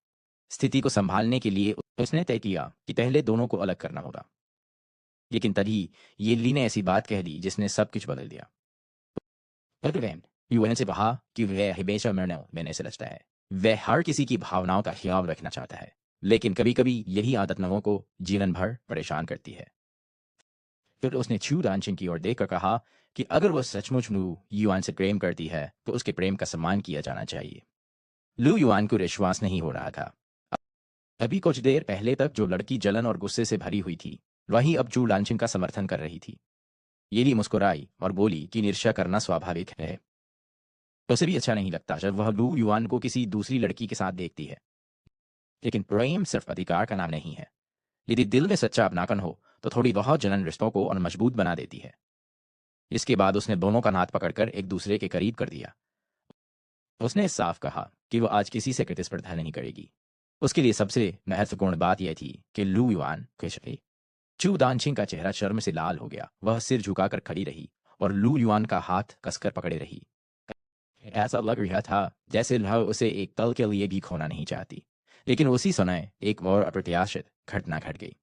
स्थिति को संभालने के लिए उसने तय किया कि पहले दोनों को अलग करना होगा। लेकिन तभी ये ली ने ऐसी बात कह दी जिसने सब कुछ बदल दिया। एडवेन यूएन से कहा कि वह हमेशा मैंने से लगता है वह हर किसी की भावनाओं का ख्याल रखना चाहता है, लेकिन कभी कभी यही आदत लोगों को जीवन भर परेशान करती है। फिर उसने छू डांचिंग की ओर देखकर कहा कि अगर वह सचमुच लू युआन से प्रेम करती है तो उसके प्रेम का सम्मान किया जाना चाहिए। लू युआन को विश्वास नहीं हो रहा था। अभी कुछ देर पहले तक जो लड़की जलन और गुस्से से भरी हुई थी, वहीं अब चू डांचिंग का समर्थन कर रही थी। येली मुस्कुराई और बोली कि ईर्ष्या करना स्वाभाविक है। उसे भी अच्छा नहीं लगता जब वह लू युआन को किसी दूसरी लड़की के साथ देखती है। लेकिन प्रेम सिर्फ अधिकार का नाम नहीं है। यदि दिल में सच्चा अपनापन हो तो थोड़ी बहुत जलन रिश्तों को और मजबूत बना देती है। इसके बाद उसने दोनों का हाथ पकड़कर एक दूसरे के करीब कर दिया। उसने साफ कहा कि वो आज किसी से प्रतिस्पर्धा नहीं करेगी। उसके लिए सबसे महत्वपूर्ण बात यह थी कि लू युआन खुश रहे। चू दानछिंग का चेहरा शर्म से लाल हो गया। वह सिर झुकाकर खड़ी रही और लू युआन का हाथ कसकर पकड़े रही। ऐसा लग रहा था जैसे वह उसे एक पल के लिए भी खोना नहीं चाहती। लेकिन उसी समय एक और अप्रत्याशित घटना घट गई।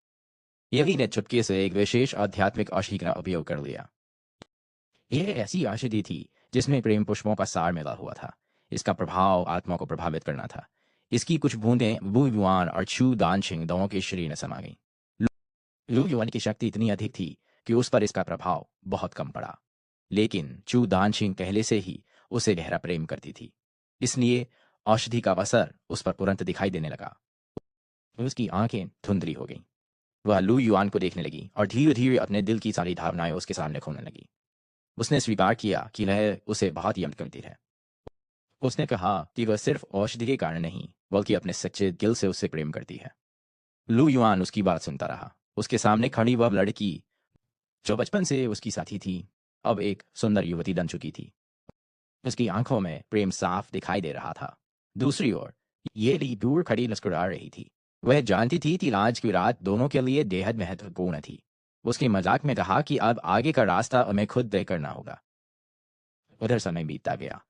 यही ने चुपके से एक विशेष आध्यात्मिक औषधि का उपयोग कर लिया। यह ऐसी औषधि थी जिसमें प्रेम पुष्पों का सार मिला हुआ था। इसका प्रभाव आत्मा को प्रभावित करना था। इसकी कुछ बूंदें वू युआन और छू दानछिंग दोनों के शरीर में समा गईं। लू युआन की शक्ति इतनी अधिक थी कि उस पर इसका प्रभाव बहुत कम पड़ा। लेकिन चू दानछिंग पहले से ही उसे गहरा प्रेम करती थी। इसलिए औषधि का असर उस पर तुरंत दिखाई देने लगा। उसकी आंखें धुंधली हो गईं। वह लू युआन को देखने लगी और धीरे धीरे अपने दिल की सारी भावनाएं उसके सामने खोने लगी। उसने स्वीकार किया कि वह उसे बहुत यम करती है। उसने कहा कि वह सिर्फ औषधि के कारण नहीं बल्कि अपने सच्चे दिल से उससे प्रेम करती है। लू युआन उसकी बात सुनता रहा। उसके सामने खड़ी वह लड़की जो बचपन से उसकी साथी थी अब एक सुंदर युवती बन चुकी थी। उसकी आंखों में प्रेम साफ दिखाई दे रहा था। दूसरी ओर ये ली दूर खड़ी मुस्कुरा रही थी। वह जानती थी कि आज की रात दोनों के लिए बेहद महत्वपूर्ण थी। उसके मजाक में कहा कि अब आगे का रास्ता हमें खुद तय करना होगा। उधर समय बीतता गया।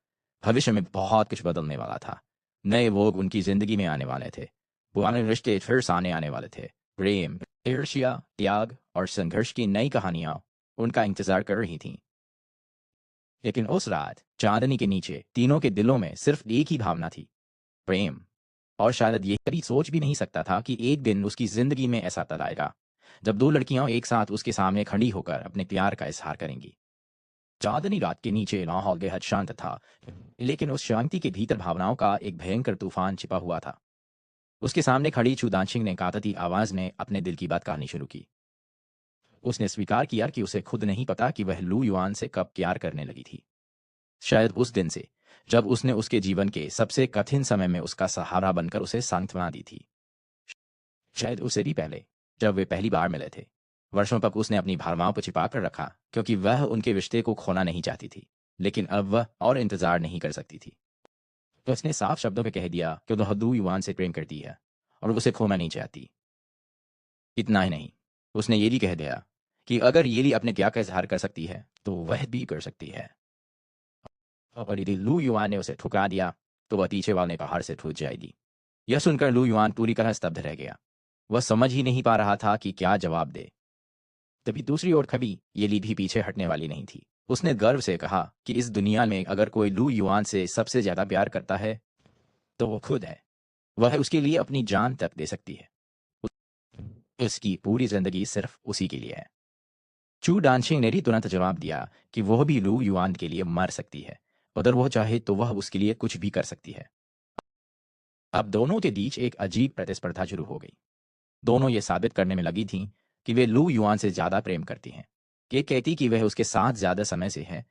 भविष्य में बहुत कुछ बदलने वाला था। नए लोग उनकी जिंदगी में आने वाले थे। पुराने रिश्ते फिर सामने आने वाले थे। प्रेम, ईर्ष्या, त्याग और संघर्ष की नई कहानियां उनका इंतजार कर रही थीं। लेकिन उस रात चांदनी के नीचे तीनों के दिलों में सिर्फ एक ही भावना थी, प्रेम। और शायद ये कभी सोच भी नहीं सकता था कि एक दिन उसकी जिंदगी में ऐसा पल आएगा जब दो लड़कियां एक साथ उसके सामने खड़ी होकर अपने प्यार का इजहार करेंगी। चांदनी रात के नीचे माहौल बेहद शांत था। लेकिन उस शांति के भीतर भावनाओं का एक भयंकर तूफान छिपा हुआ था। उसके सामने खड़ी चुदांशिंग ने कातती आवाज में अपने दिल की बात कहनी शुरू की। उसने स्वीकार किया कि उसे खुद नहीं पता कि वह लू युआन से कब प्यार करने लगी थी। शायद उस दिन से जब उसने उसके जीवन के सबसे कठिन समय में उसका सहारा बनकर उसे सांत्वना दी थी। शायद उससे भी पहले जब वे पहली बार मिले थे। वर्षों तक उसने अपनी भावनाओं को छिपा कर रखा क्योंकि वह उनके रिश्ते को खोना नहीं चाहती थी। लेकिन अब वह और इंतजार नहीं कर सकती थी। तो उसने साफ शब्दों में कह दिया कि वह लू युआन से प्रेम करती है और उसे खोना नहीं चाहती। इतना ही नहीं, उसने ये भी कह दिया कि अगर ये अपने प्यार का इजहार कर सकती है तो वह भी कर सकती है। और यदि लू युआन ने उसे ठुकरा दिया तो वह पीछे वाले पहाड़ से टूट जाएगी। यह सुनकर लू युआन पूरी तरह स्तब्ध रह गया। वह समझ ही नहीं पा रहा था कि क्या जवाब दे। तभी दूसरी ओर कभी ये ली भी पीछे हटने वाली नहीं थी। उसने गर्व से कहा कि इस दुनिया में अगर कोई लू युआन से सबसे ज्यादा प्यार करता है तो वो खुद है। वह उसके लिए अपनी जान तक दे सकती है। उसकी पूरी जिंदगी सिर्फ उसी के लिए है। चू डांशिंग ने भी तुरंत जवाब दिया कि वह भी लू युआन के लिए मर सकती है। अगर वह चाहे तो वह उसके लिए कुछ भी कर सकती है। अब दोनों के बीच एक अजीब प्रतिस्पर्धा शुरू हो गई। दोनों ये साबित करने में लगी थीं कि वे लू युआन से ज्यादा प्रेम करती हैं। एक कहती कि वह उसके साथ ज्यादा समय से है।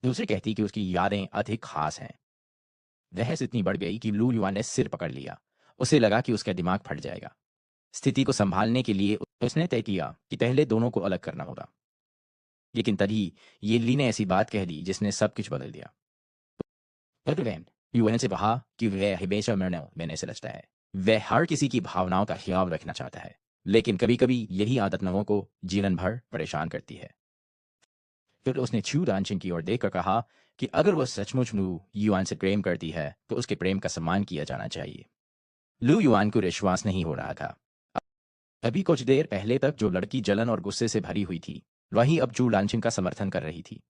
दूसरी कहती कि उसकी यादें अधिक खास हैं। बहस इतनी बढ़ गई कि लू युआन ने सिर पकड़ लिया। उसे लगा कि उसका दिमाग फट जाएगा। स्थिति को संभालने के लिए उसने तय किया कि पहले दोनों को अलग करना होगा। लेकिन तभी ये ली ने ऐसी बात कह दी जिसने सब कुछ बदल दिया। फर्डिनेंड यूएन से कहा कि वह हमेशा मैंने से लगता है। वह हर किसी की भावनाओं का ख्याल रखना चाहता है। लेकिन कभी कभी यही आदत लोगों को जीवन भर परेशान करती है। फिर उसने छू डांचिंग की ओर देखकर कहा कि अगर वह सचमुच लू युआन से प्रेम करती है तो उसके प्रेम का सम्मान किया जाना चाहिए। लू युआन को विश्वास नहीं हो रहा था। अभी कुछ देर पहले तक जो लड़की जलन और गुस्से से भरी हुई थी वही अब चू डांचिंग का समर्थन कर रही थी।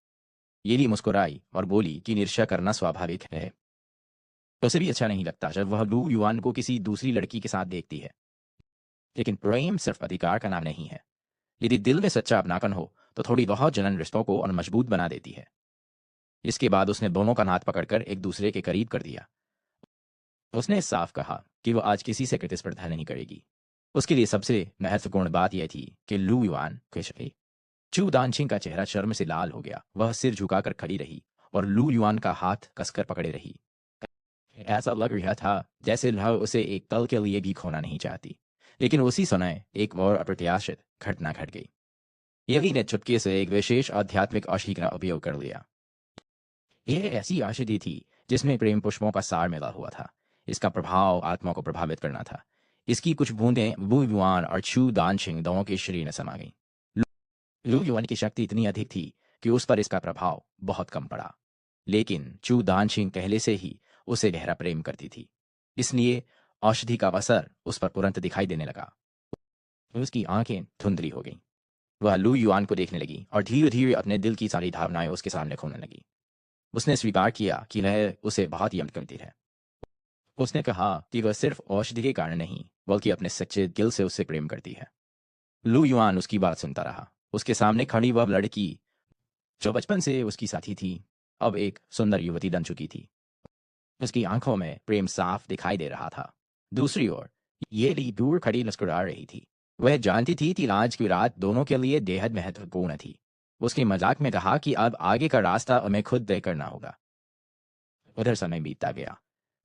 येली मुस्कुराई और बोली कि ईर्ष्या करना स्वाभाविक है। उसे भी अच्छा नहीं लगता जब वह लू युआन को किसी दूसरी लड़की के साथ देखती है। लेकिन प्रेम सिर्फ अधिकार का नाम नहीं है। यदि दिल में सच्चा अपनापन हो तो थोड़ी बहुत जलन रिश्तों को और मजबूत बना देती है। इसके बाद उसने दोनों का हाथ पकड़कर एक दूसरे के करीब कर दिया। उसने साफ कहा कि वह आज किसी से प्रतिस्पर्धा नहीं करेगी। उसके लिए सबसे महत्वपूर्ण बात यह थी कि लू युआन खुश रही। चू दानछिंग का चेहरा शर्म से लाल हो गया। वह सिर झुकाकर खड़ी रही और लू युआन का हाथ कसकर पकड़े रही। ऐसा लग रहा था जैसे वह उसे एक पल के लिए भी खोना नहीं चाहती। लेकिन उसी समय एक और अप्रत्याशित घटना घट गई। यही ने चुपके से एक विशेष आध्यात्मिक औषधि का उपयोग कर लिया। यह ऐसी औषधि थी जिसमें प्रेम पुष्पों का सार मिला हुआ था। इसका प्रभाव आत्मा को प्रभावित करना था। इसकी कुछ बूंदें वू युआन और छू दानछिंग दोनों के शरीर में समा गईं। लू युआन की शक्ति इतनी अधिक थी कि उस पर इसका प्रभाव बहुत कम पड़ा। लेकिन चू दानछिंग पहले से ही उसे गहरा प्रेम करती थी, इसलिए औषधि का असर उस पर तुरंत दिखाई देने लगा। उसकी आंखें धुंधली हो गईं। वह लू युआन को देखने लगी और धीरे धीरे अपने दिल की सारी भावनाएं उसके सामने खोने लगी। उसने स्वीकार किया कि वह उसे बहुत यम करती है। उसने कहा कि वह सिर्फ औषधि के कारण नहीं बल्कि अपने सच्चे दिल से उससे प्रेम करती है। लू युआन उसकी बात सुनता रहा। उसके सामने खड़ी वह लड़की जो बचपन से उसकी साथी थी, अब एक सुंदर युवती बन चुकी थी। उसकी आंखों में प्रेम साफ दिखाई दे रहा था। दूसरी ओर ये ली दूर खड़ी मुस्कुरा रही थी। वह जानती थी कि आज की रात दोनों के लिए बेहद महत्वपूर्ण थी। उसके मजाक में कहा कि अब आगे का रास्ता हमें खुद तय करना होगा। उधर समय बीतता गया।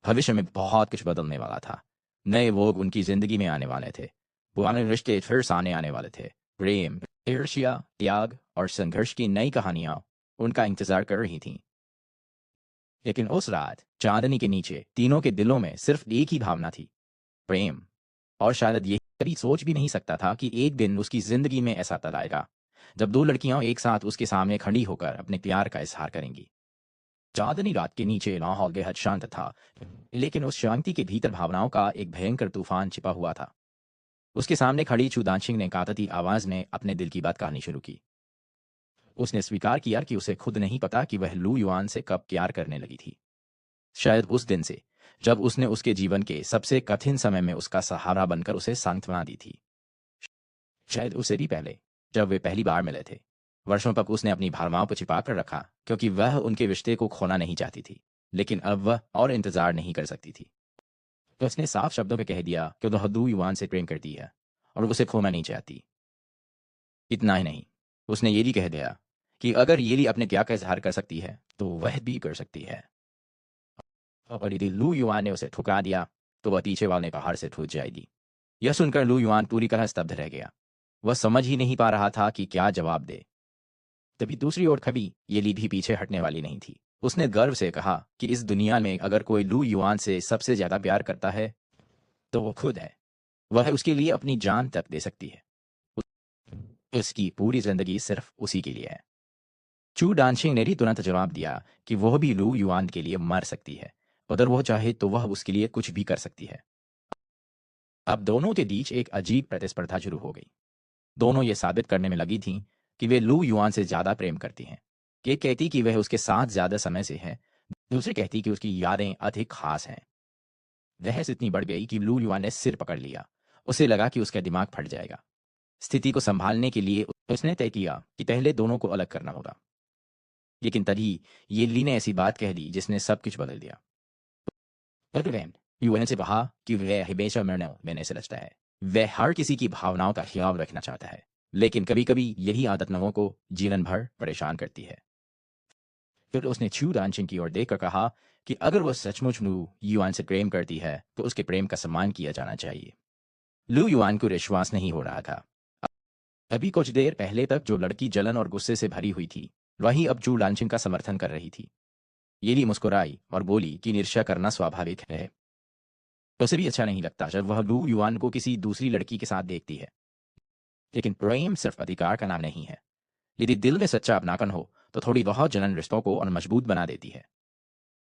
भविष्य में बहुत कुछ बदलने वाला था। नए लोग उनकी जिंदगी में आने वाले थे। पुराने रिश्ते फिर सामने आने वाले थे। प्रेम, ईर्ष्या, त्याग और संघर्ष की नई कहानियां उनका इंतजार कर रही थीं। लेकिन उस रात चांदनी के नीचे तीनों के दिलों में सिर्फ एक ही भावना थी, प्रेम। और शायद ये कभी सोच भी नहीं सकता था कि एक दिन उसकी जिंदगी में ऐसा तक आएगा जब दो लड़कियां एक साथ उसके सामने खड़ी होकर अपने प्यार का इजहार करेंगी। चांदनी रात के नीचे माहौल बेहद शांत था, लेकिन उस शांति के भीतर भावनाओं का एक भयंकर तूफान छिपा हुआ था। उसके सामने खड़ी चूदानसिंह ने कांपती आवाज में अपने दिल की बात कहनी शुरू की। उसने स्वीकार किया कि उसे खुद नहीं पता कि वह लू युआन से कब प्यार करने लगी थी। शायद उस दिन से जब उसने उसके जीवन के सबसे कठिन समय में उसका सहारा बनकर उसे सांत्वना दी थी। शायद उससे भी पहले, जब वे पहली बार मिले थे। वर्षों तक उसने अपनी भावनाओं को छिपा कर रखा क्योंकि वह उनके रिश्ते को खोना नहीं चाहती थी। लेकिन अब वह और इंतजार नहीं कर सकती थी। तो उसने साफ शब्दों में कह दिया कि वह लू युआन से प्रेम करती है और उसे खोना नहीं चाहती। इतना ही नहीं, उसने ये भी कह दिया कि अगर येली अपने त्याग का इजहार कर सकती है तो वह भी कर सकती है। और यदि लू युआन ने उसे ठुकरा दिया तो वह पीछे वाले पहाड़ से टूट जाएगी। यह सुनकर लू युआन पूरी तरह स्तब्ध रह गया। वह समझ ही नहीं पा रहा था कि क्या जवाब दे। तभी दूसरी ओर कभी येली भी पीछे हटने वाली नहीं थी। उसने गर्व से कहा कि इस दुनिया में अगर कोई लू युआन से सबसे ज्यादा प्यार करता है तो वो खुद है। वह उसके लिए अपनी जान तक दे सकती है। उसकी पूरी जिंदगी सिर्फ उसी के लिए है। चू डांशिंग ने भी तुरंत जवाब दिया कि वह भी लू युआन के लिए मर सकती है। अगर वह चाहे तो वह उसके लिए कुछ भी कर सकती है। अब दोनों के बीच एक अजीब प्रतिस्पर्धा शुरू हो गई। दोनों ये साबित करने में लगी थीं कि वे लू युआन से ज्यादा प्रेम करती हैं। एक कहती कि वह उसके साथ ज्यादा समय से है, दूसरी कहती कि उसकी यादें अधिक खास हैं। बहस इतनी बढ़ गई कि लू युआन ने सिर पकड़ लिया। उसे लगा कि उसका दिमाग फट जाएगा। स्थिति को संभालने के लिए उसने तय किया कि पहले दोनों को अलग करना होगा। लेकिन तभी ये ली ने ऐसी बात कह दी जिसने सब कुछ बदल दिया। यूएन से कहा कि वह हमेशा मैंने से रचता है। वह हर किसी की भावनाओं का ख्याल रखना चाहता है, लेकिन कभी कभी यही आदत लोगों को जीवन भर परेशान करती है। फिर उसने छू दानचिंग की ओर देखकर कहा कि अगर वह सचमुच लू युआन से प्रेम करती है तो उसके प्रेम का सम्मान किया जाना चाहिए। लू युआन को विश्वास नहीं हो रहा था। अभी कुछ देर पहले तक जो लड़की जलन और गुस्से से भरी हुई थी, वही अब चू डांचिंग का समर्थन कर रही थी। ये भी मुस्कुराई और बोली कि ईर्ष्या करना स्वाभाविक है। उसे भी अच्छा नहीं लगता जब वह लू युआन को किसी दूसरी लड़की के साथ देखती है। लेकिन प्रेम सिर्फ अधिकार का नाम नहीं है। यदि दिल में सच्चा अपनापन हो तो थोड़ी बहुत जलन रिश्तों को और मजबूत बना देती है।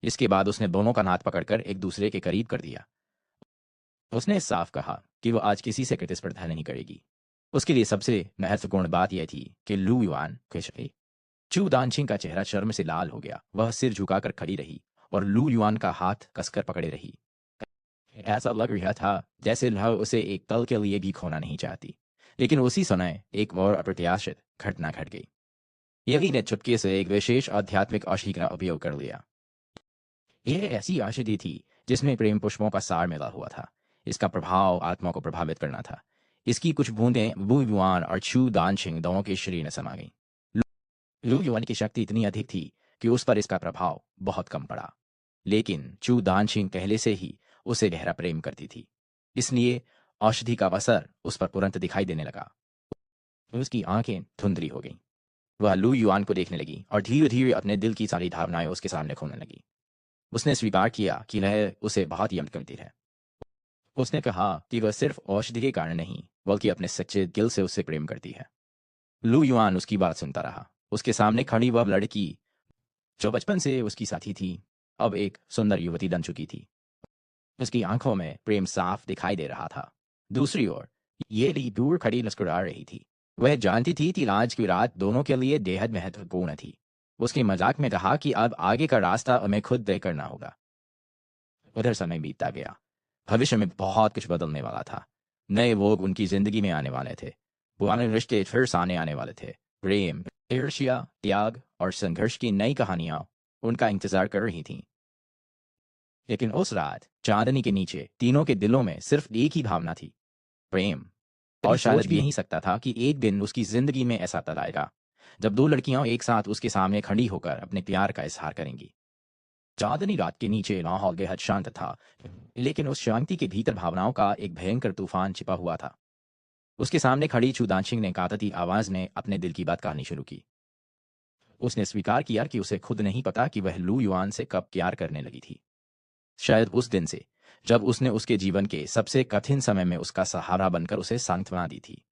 इसके बाद उसने दोनों का हाथ पकड़कर एक दूसरे के करीब कर दिया। उसने साफ कहा कि वह आज किसी से प्रतिस्पर्धा नहीं करेगी। उसके लिए सबसे महत्वपूर्ण बात यह थी कि लू युआन खुश रही। चू दानछिंग का चेहरा शर्म से लाल हो गया। वह सिर झुकाकर खड़ी रही और लू युआन का हाथ कसकर पकड़े रही। ऐसा लग रहा था जैसे वह उसे एक पल के लिए भी खोना नहीं चाहती। लेकिन उसी समय एक और अप्रत्याशित घटना घट गई। यही ने चुपके से एक विशेष आध्यात्मिक औषधि का उपयोग कर लिया। यह ऐसी औषधि थी जिसमें प्रेम पुष्पों का सार मिला हुआ था। इसका प्रभाव आत्मा को प्रभावित करना था। इसकी कुछ बूंदें वू युआन और छू दानशिंग दोनों के शरीर में समा गईं। लू युआन की शक्ति इतनी अधिक थी कि उस पर इसका प्रभाव बहुत कम पड़ा, लेकिन चू दानशिंग पहले से ही उसे गहरा प्रेम करती थी, इसलिए औषधि का असर उस पर तुरंत दिखाई देने लगा। उसकी आंखें धुंधली हो गईं। वह लू युआन को देखने लगी और धीरे धीरे अपने दिल की सारी भावनाएं उसके सामने खोलने लगी। उसने स्वीकार किया कि वह उसे बहुत यम करती है। उसने कहा कि वह सिर्फ औषधि के कारण नहीं, बल्कि अपने सच्चे दिल से उससे प्रेम करती है। लू युआन उसकी बात सुनता रहा। उसके सामने खड़ी वह लड़की, जो बचपन से उसकी साथी थी, अब एक सुंदर युवती बन चुकी थी। उसकी आंखों में प्रेम साफ दिखाई दे रहा था। दूसरी ओर ये ली दूर खड़ी मुस्कुरा रही थी। वह जानती थी कि आज की रात दोनों के लिए बेहद महत्वपूर्ण थी। उसके मजाक में कहा कि अब आगे का रास्ता हमें खुद तय करना होगा। उधर समय बीतता गया। भविष्य में बहुत कुछ बदलने वाला था। नए लोग उनकी जिंदगी में आने वाले थे। पुराने रिश्ते फिर सामने आने वाले थे। प्रेम, ईर्ष्या, त्याग और संघर्ष की नई कहानियां उनका इंतजार कर रही थीं। लेकिन उस रात चांदनी के नीचे तीनों के दिलों में सिर्फ एक ही भावना थी, प्रेम। और शायद भी नहीं सकता था कि एक दिन उसकी जिंदगी में ऐसा तल आएगा जब दो लड़कियां एक साथ उसके सामने खड़ी होकर अपने प्यार का इजहार करेंगी। चांदनी रात के नीचे माहौल बेहद शांत था, लेकिन उस शांति के भीतर भावनाओं का एक भयंकर तूफान छिपा हुआ था। उसके सामने खड़ी चूदानशिंग ने कांपती आवाज में अपने दिल की बात कहनी शुरू की। उसने स्वीकार किया कि उसे खुद नहीं पता कि वह लू युआन से कब प्यार करने लगी थी। शायद उस दिन से जब उसने उसके जीवन के सबसे कठिन समय में उसका सहारा बनकर उसे सांत्वना दी थी।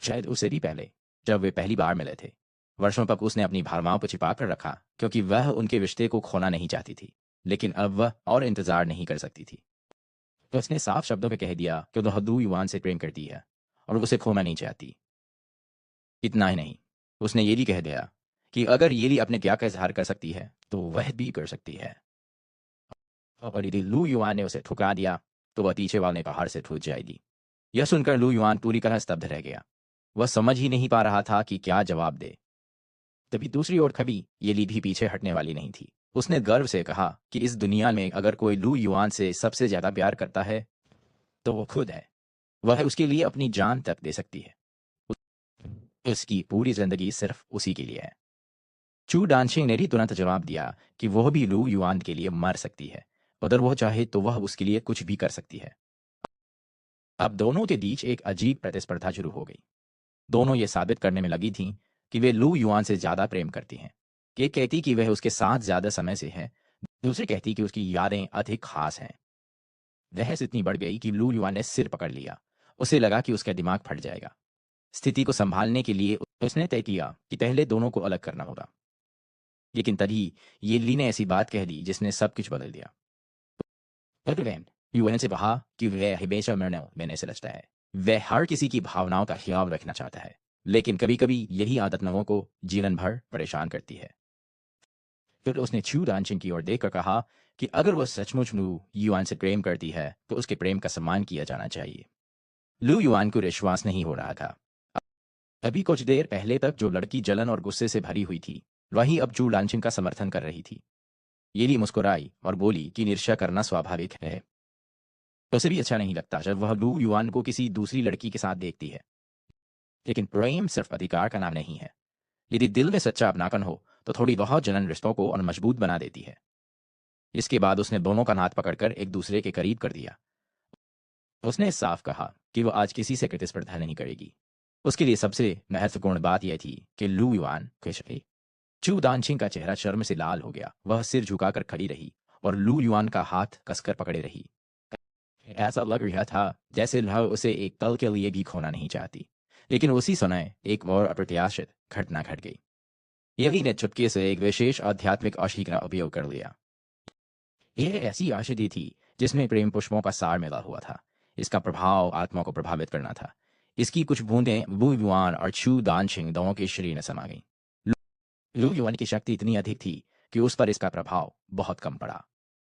शायद उससे भी पहले, जब वे पहली बार मिले थे। वर्षों तक उसने अपनी भावनाओं को छिपा कर रखा, क्योंकि वह उनके रिश्ते को खोना नहीं चाहती थी। लेकिन अब वह और इंतजार नहीं कर सकती थी। तो उसने साफ शब्दों में कह दिया कि वह लू युआन से प्रेम करती है और उसे खोना नहीं चाहती। इतना ही नहीं, उसने ये भी कह दिया कि अगर ये भी अपने क्या का इजहार कर सकती है, तो वह भी कर सकती है। और यदि लू युआन ने उसे ठुकरा दिया, तो वह पीछे वाले पहाड़ से टूट जाएगी। यह सुनकर लू युआन पूरी तरह स्तब्ध रह गया। वह समझ ही नहीं पा रहा था कि क्या जवाब दे। तभी दूसरी ओर कभी ये ली भी पीछे हटने वाली नहीं थी। उसने गर्व से कहा कि इस दुनिया में अगर कोई लू युआन से सबसे ज्यादा प्यार करता है, तो वो खुद है। वह उसके लिए अपनी जान तक दे सकती है। उसकी पूरी जिंदगी सिर्फ उसी के लिए है। चू डांशिंग ने भी तुरंत जवाब दिया कि वह भी लू युआन के लिए मर सकती है। अगर वह चाहे तो वह उसके लिए कुछ भी कर सकती है। अब दोनों के बीच एक अजीब प्रतिस्पर्धा शुरू हो गई। दोनों ये साबित करने में लगी थीं कि वे लू युआन से ज्यादा प्रेम करती हैं। एक कहती कि वह उसके साथ ज्यादा समय से है, दूसरी कहती कि उसकी यादें अधिक खास हैं। बहस इतनी बढ़ गई कि लू युआन ने सिर पकड़ लिया। उसे लगा कि उसका दिमाग फट जाएगा। स्थिति को संभालने के लिए उसने तय किया कि पहले दोनों को अलग करना होगा। लेकिन तभी ये ली ने ऐसी बात कह दी जिसने सब कुछ बदल दिया। यूएन से कहा कि वह हमेशा मरने मैंने से लगता है। वह हर किसी की भावनाओं का ख्याल रखना चाहता है, लेकिन कभी कभी यही आदत लोगों को जीवन भर परेशान करती है। फिर उसने छू डांशिंग की ओर देखकर कहा कि अगर वह सचमुच लू युआन से प्रेम करती है, तो उसके प्रेम का सम्मान किया जाना चाहिए। लू युआन को विश्वास नहीं हो रहा था। अभी कुछ देर पहले तक जो लड़की जलन और गुस्से से भरी हुई थी, वही अब चू डांशिंग का समर्थन कर रही थी। ये भी मुस्कुराई और बोली कि ईर्ष्या करना स्वाभाविक है। उसे भी अच्छा नहीं लगता जब वह लू युआन को किसी दूसरी लड़की के साथ देखती है। लेकिन प्रेम सिर्फ अधिकार का नाम नहीं है। यदि दिल में सच्चा अपनापन हो, तो थोड़ी बहुत जलन रिश्तों को और मजबूत बना देती है। इसके बाद उसने दोनों का हाथ पकड़कर एक दूसरे के करीब कर दिया। उसने साफ कहा कि वह आज किसी से प्रतिस्पर्धा नहीं करेगी। उसके लिए सबसे महत्वपूर्ण बात यह थी कि लू युआन खुश रही। चू दानशिंग का चेहरा शर्म से लाल हो गया। वह सिर झुकाकर खड़ी रही और लू युआन का हाथ कसकर पकड़े रही। ऐसा लग रहा था जैसे वह उसे एक पल के लिए भी खोना नहीं चाहती। लेकिन उसी समय एक और अप्रत्याशित घटना घट गई। यही ने चुपके से एक विशेष आध्यात्मिक औषधि का उपयोग कर लिया। यह ऐसी औषधि थी जिसमें प्रेम पुष्पों का सार मिला हुआ था। इसका प्रभाव आत्मा को प्रभावित करना था। इसकी कुछ बूंदें वू युआन और छू दानशिंग दोनों के शरीर में समा गईं। लू युआन की शक्ति इतनी अधिक थी कि उस पर इसका प्रभाव बहुत कम पड़ा,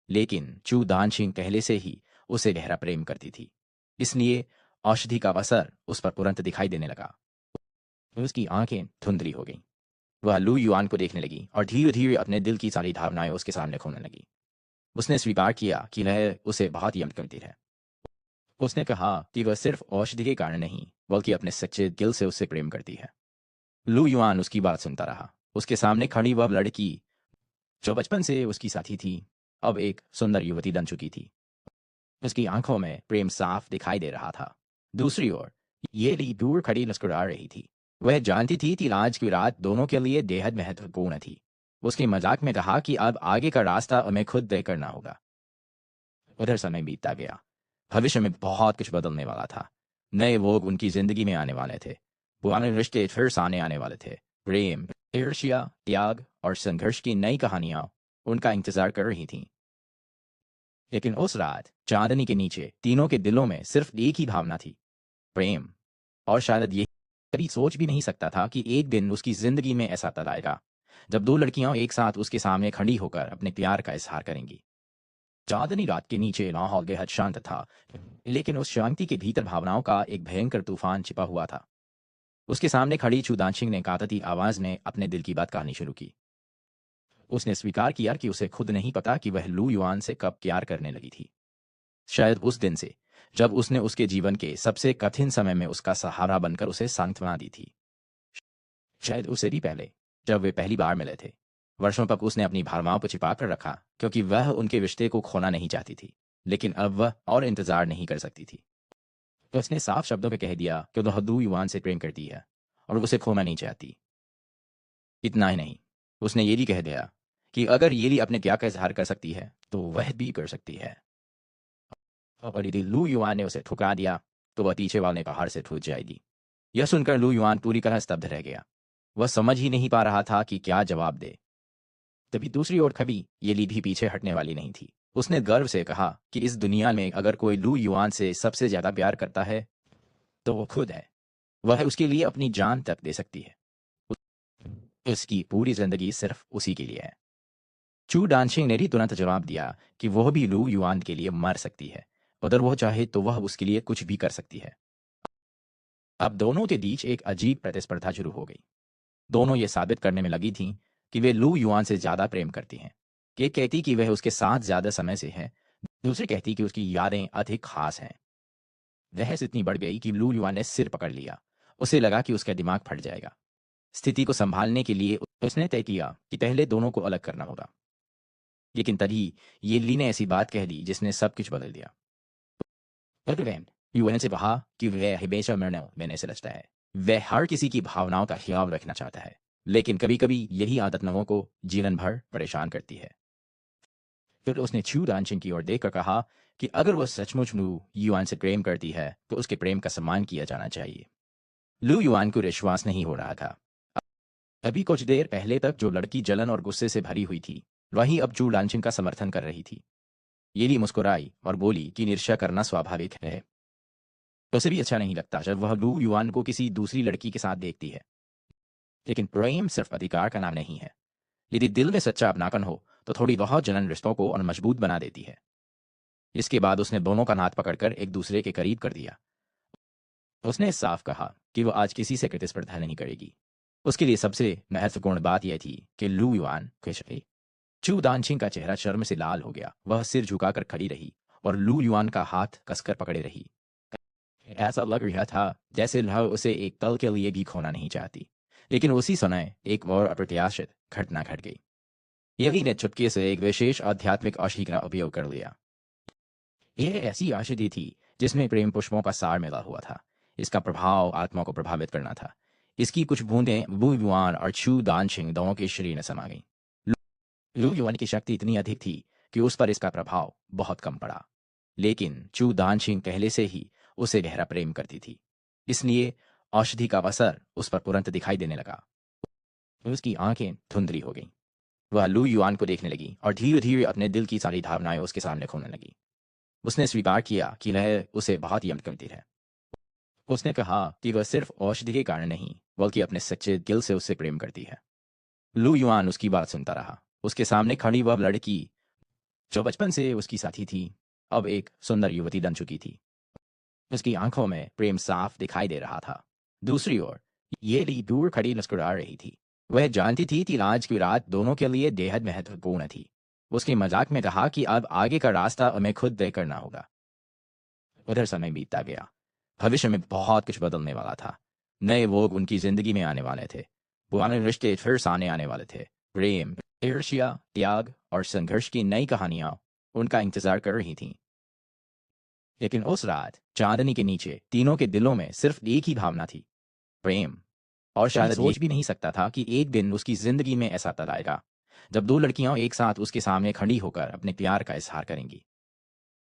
लेकिन चू दानशिंग पहले से ही उसे गहरा प्रेम करती थी, इसलिए औषधि का असर उस पर तुरंत दिखाई देने लगा। उसकी आंखें धुंधली हो गईं। वह लू युआन को देखने लगी और धीरे धीरे अपने दिल की सारी भावनाएं उसके सामने खोलने लगी। उसने स्वीकार किया कि वह उसे बहुत यम करती है। उसने कहा कि वह सिर्फ औषधि के कारण नहीं बल्कि अपने सच्चे दिल से उससे प्रेम करती है। लू युआन उसकी बात सुनता रहा। उसके सामने खड़ी वह लड़की जो बचपन से उसकी साथी थी, अब एक सुंदर युवती बन चुकी थी। उसकी आंखों में प्रेम साफ दिखाई दे रहा था। दूसरी ओर ये ली दूर खड़ी मुस्कुरा रही थी। वह जानती थी कि आज की रात दोनों के लिए बेहद महत्वपूर्ण थी। उसके मजाक में कहा कि अब आगे का रास्ता हमें खुद तय करना होगा। उधर समय बीतता गया। भविष्य में बहुत कुछ बदलने वाला था। नए लोग उनकी जिंदगी में आने वाले थे। पुराने रिश्ते फिर सामने आने वाले थे। प्रेम, ईर्ष्या, त्याग और संघर्ष की नई कहानियां उनका इंतजार कर रही थीं। लेकिन उस रात चांदनी के नीचे तीनों के दिलों में सिर्फ एक ही भावना थी, प्रेम। और शायद ये कभी सोच भी नहीं सकता था कि एक दिन उसकी जिंदगी में ऐसा तक आएगा जब दो लड़कियां एक साथ उसके सामने खड़ी होकर अपने प्यार का इजहार करेंगी। चांदनी रात के नीचे माहौल बेहद शांत था, लेकिन उस शांति के भीतर भावनाओं का एक भयंकर तूफान छिपा हुआ था। उसके सामने खड़ी चूदानसिंह ने कांपती आवाज में अपने दिल की बात कहनी शुरू की। उसने स्वीकार किया कि उसे खुद नहीं पता कि वह लू युआन से कब प्यार करने लगी थी। शायद उस दिन से जब उसने उसके जीवन के सबसे कठिन समय में उसका सहारा बनकर उसे सांत्वना दी थी। शायद उससे भी पहले, जब वे पहली बार मिले थे। वर्षों तक उसने अपनी भावनाओं को छिपा कर रखा क्योंकि वह उनके रिश्ते को खोना नहीं चाहती थी। लेकिन अब वह और इंतजार नहीं कर सकती थी। तो उसने साफ शब्दों में कह दिया कि वह लू युआन से प्रेम करती है और उसे खोना नहीं चाहती। इतना ही नहीं, उसने ये भी कह दिया कि अगर ये भी अपने त्याग का इजहार कर सकती है तो वह भी कर सकती है। और यदि लू युआन ने उसे ठुकरा दिया तो वह पीछे वाले पहाड़ से छूट जाएगी। यह सुनकर लू युआन पूरी तरह स्तब्ध रह गया। वह समझ ही नहीं पा रहा था कि क्या जवाब दे। तभी दूसरी ओर कभी ये ली भी पीछे हटने वाली नहीं थी। उसने गर्व से कहा कि इस दुनिया में अगर कोई लू युआन से सबसे ज्यादा प्यार करता है तो वो खुद है। वह उसके लिए अपनी जान तक दे सकती है। उसकी पूरी जिंदगी सिर्फ उसी के लिए है। चू डांशिंग ने भी तुरंत जवाब दिया कि वह भी लू युआन के लिए मर सकती है। अगर वह चाहे तो वह उसके लिए कुछ भी कर सकती है। अब दोनों के बीच एक अजीब प्रतिस्पर्धा शुरू हो गई। दोनों ये साबित करने में लगी थीं कि वे लू युआन से ज्यादा प्रेम करती हैं। एक कहती कि वह उसके साथ ज्यादा समय से है, दूसरी कहती कि उसकी यादें अधिक खास हैं। बहस इतनी बढ़ गई कि लू युआन ने सिर पकड़ लिया। उसे लगा कि उसका दिमाग फट जाएगा। स्थिति को संभालने के लिए उसने तय किया कि पहले दोनों को अलग करना होगा। लेकिन तभी ये ली ने ऐसी बात कह दी जिसने सब कुछ बदल दिया। यूएन से कहा कि वह हमेशा मैंने से रचता है। वह हर किसी की भावनाओं का ख्याल रखना चाहता है, लेकिन कभी कभी यही आदत लोगों को जीवन भर परेशान करती है। फिर उसने छू डांचिंग की ओर देखकर कहा कि अगर वह सचमुच लू युआन से प्रेम करती है तो उसके प्रेम का सम्मान किया जाना चाहिए। लू युआन को विश्वास नहीं हो रहा था। अभी कुछ देर पहले तक जो लड़की जलन और गुस्से से भरी हुई थी, वही अब चू डांचिंग का समर्थन कर रही थी। ये भी मुस्कुराई और बोली कि ईर्ष्या करना स्वाभाविक है। उसे भी अच्छा नहीं लगता जब वह लू युआन को किसी दूसरी लड़की के साथ देखती है। लेकिन प्रेम सिर्फ अधिकार का नाम नहीं है। यदि दिल में सच्चा अपनापन हो तो थोड़ी बहुत जलन रिश्तों को और मजबूत बना देती है। इसके बाद उसने दोनों का हाथ पकड़कर एक दूसरे के करीब कर दिया। उसने साफ कहा कि वह आज किसी से प्रतिस्पर्धा नहीं करेगी। उसके लिए सबसे महत्वपूर्ण बात यह थी कि लू युआन खुश रही। चू दानछिंग का चेहरा शर्म से लाल हो गया। वह सिर झुकाकर खड़ी रही और लू युआन का हाथ कसकर पकड़े रही। ऐसा लग रहा था जैसे वह उसे एक पल के लिए भी खोना नहीं चाहती। लेकिन उसी समय एक और अप्रत्याशित घटना घट गई। यही ने चुपके से एक विशेष आध्यात्मिक औषधि का उपयोग कर लिया। यह ऐसी औषधि थी जिसमें प्रेम पुष्पों का सार मिला हुआ था। इसका प्रभाव आत्मा को प्रभावित करना था। इसकी कुछ बूंदें लू युआन और छू दानछिंग दोनों के शरीर में समा गईं। लू युआन की शक्ति इतनी अधिक थी कि उस पर इसका प्रभाव बहुत कम पड़ा। लेकिन चू दानछिंग पहले से ही उसे गहरा प्रेम करती थी, इसलिए औषधि का असर उस पर तुरंत दिखाई देने लगा। उसकी आंखें धुंधली हो गईं। वह लू युआन को देखने लगी और धीरे धीरे अपने दिल की सारी भावनाएं उसके सामने खोलने लगी। उसने स्वीकार किया कि वह उसे बहुत यम करती है। उसने कहा कि वह सिर्फ औषधि के कारण नहीं बल्कि अपने सच्चे दिल से उससे प्रेम करती है। लू युआन उसकी बात सुनता रहा। उसके सामने खड़ी वह लड़की जो बचपन से उसकी साथी थी, अब एक सुंदर युवती बन चुकी थी। उसकी आंखों में प्रेम साफ दिखाई दे रहा था। दूसरी ओर ये ली दूर खड़ी मुस्कुरा रही थी। वह जानती थी कि आज की रात दोनों के लिए बेहद महत्वपूर्ण थी। उसके मजाक में कहा कि अब आगे का रास्ता हमें खुद तय करना होगा। उधर समय बीतता गया। भविष्य में बहुत कुछ बदलने वाला था। नए लोग उनकी जिंदगी में आने वाले थे। पुराने रिश्ते फिर सामने आने वाले थे। प्रेम, ईर्ष्या, त्याग और संघर्ष की नई कहानियां उनका इंतजार कर रही थीं। लेकिन उस रात चांदनी के नीचे तीनों के दिलों में सिर्फ एक ही भावना थी, प्रेम। और शायद सोच भी नहीं सकता था कि एक दिन उसकी जिंदगी में ऐसा तय आएगा जब दो लड़कियां एक साथ उसके सामने खड़ी होकर अपने प्यार का इजहार करेंगी।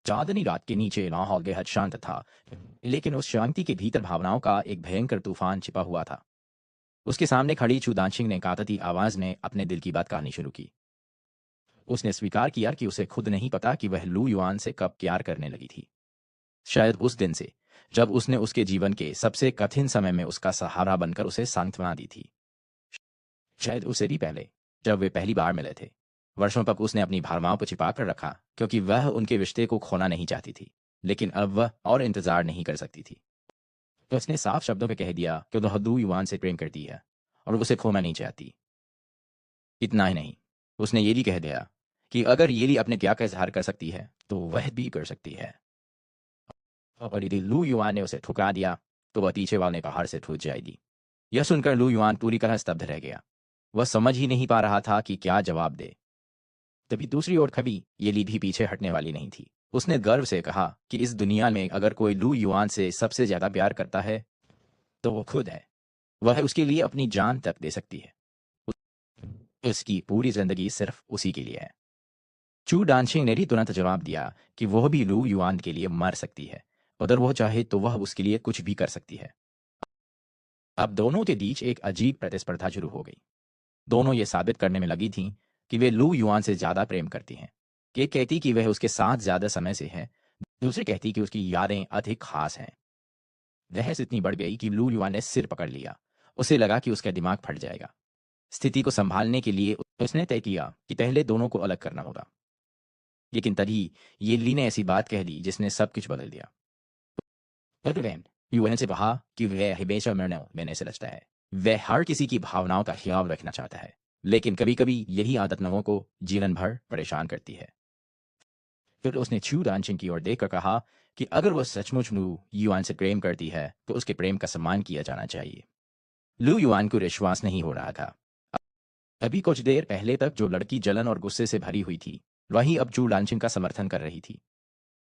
चांदनी रात के नीचे माहौल बेहद शांत था, लेकिन उस शांति के भीतर भावनाओं का एक भयंकर तूफान छिपा हुआ था। उसके सामने खड़ी चूदानसिंह ने कातती आवाज में अपने दिल की बात कहनी शुरू की। उसने स्वीकार किया कि उसे खुद नहीं पता कि वह लू युआन से कब प्यार करने लगी थी। शायद उस दिन से जब उसने उसके जीवन के सबसे कठिन समय में उसका सहारा बनकर उसे सांत्वना दी थी। शायद उससे भी पहले, जब वे पहली बार मिले थे। वर्षों तक उसने अपनी भावनाओं को छिपा कर रखा क्योंकि वह उनके रिश्ते को खोना नहीं चाहती थी, लेकिन अब वह और इंतजार नहीं कर सकती थी। तो उसने साफ शब्दों में कह दिया कि वह लू युआन से प्रेम करती है और उसे खोना नहीं चाहती। इतना ही नहीं, उसने ये भी कह दिया कि अगर ये भी अपने क्या का इजहार कर सकती है तो वह भी कर सकती है। और यदि लू युआन ने उसे ठुकरा दिया तो वह पीछे वाले पहाड़ से टूट जाएगी। यह सुनकर लू युआन पूरी तरह स्तब्ध रह गया। वह समझ ही नहीं पा रहा था कि क्या जवाब दे। तभी दूसरी ओर कभी ये ली भी पीछे हटने वाली नहीं थी। उसने गर्व से कहा कि इस दुनिया में अगर कोई लू युआन से सबसे ज्यादा प्यार करता है तो वो खुद है। वह उसके लिए अपनी जान तक दे सकती है। उसकी पूरी जिंदगी सिर्फ उसी के लिए है। चू डांशिंग ने भी तुरंत जवाब दिया कि वह भी लू युआन के लिए मर सकती है। अगर वह चाहे तो वह उसके लिए कुछ भी कर सकती है। अब दोनों के बीच एक अजीब प्रतिस्पर्धा शुरू हो गई। दोनों ये साबित करने में लगी थीं कि वे लू युआन से ज्यादा प्रेम करती हैं। एक कहती कि वह उसके साथ ज्यादा समय से है, दूसरी कहती कि उसकी यादें अधिक खास हैं। बहस इतनी बढ़ गई कि लू युआन ने सिर पकड़ लिया। उसे लगा कि उसका दिमाग फट जाएगा। स्थिति को संभालने के लिए उसने तय किया कि पहले दोनों को अलग करना होगा। लेकिन तभी ये ली ने ऐसी बात कह दी जिसने सब कुछ बदल दिया। प्रेम युएन से कहा कि वह हमेशा मरने मैंने से लगता है। वह हर किसी की भावनाओं का ख्याल रखना चाहता है, लेकिन कभी कभी यही आदत लोगों को जीवन भर परेशान करती है। फिर उसने छू डांचिंग की ओर देखकर कहा कि अगर वह सचमुच लू युआन से प्रेम करती है तो उसके प्रेम का सम्मान किया जाना चाहिए। लू युआन को विश्वास नहीं हो रहा था। अभी कुछ देर पहले तक जो लड़की जलन और गुस्से से भरी हुई थी, वही अब चू डांचिंग का समर्थन कर रही थी।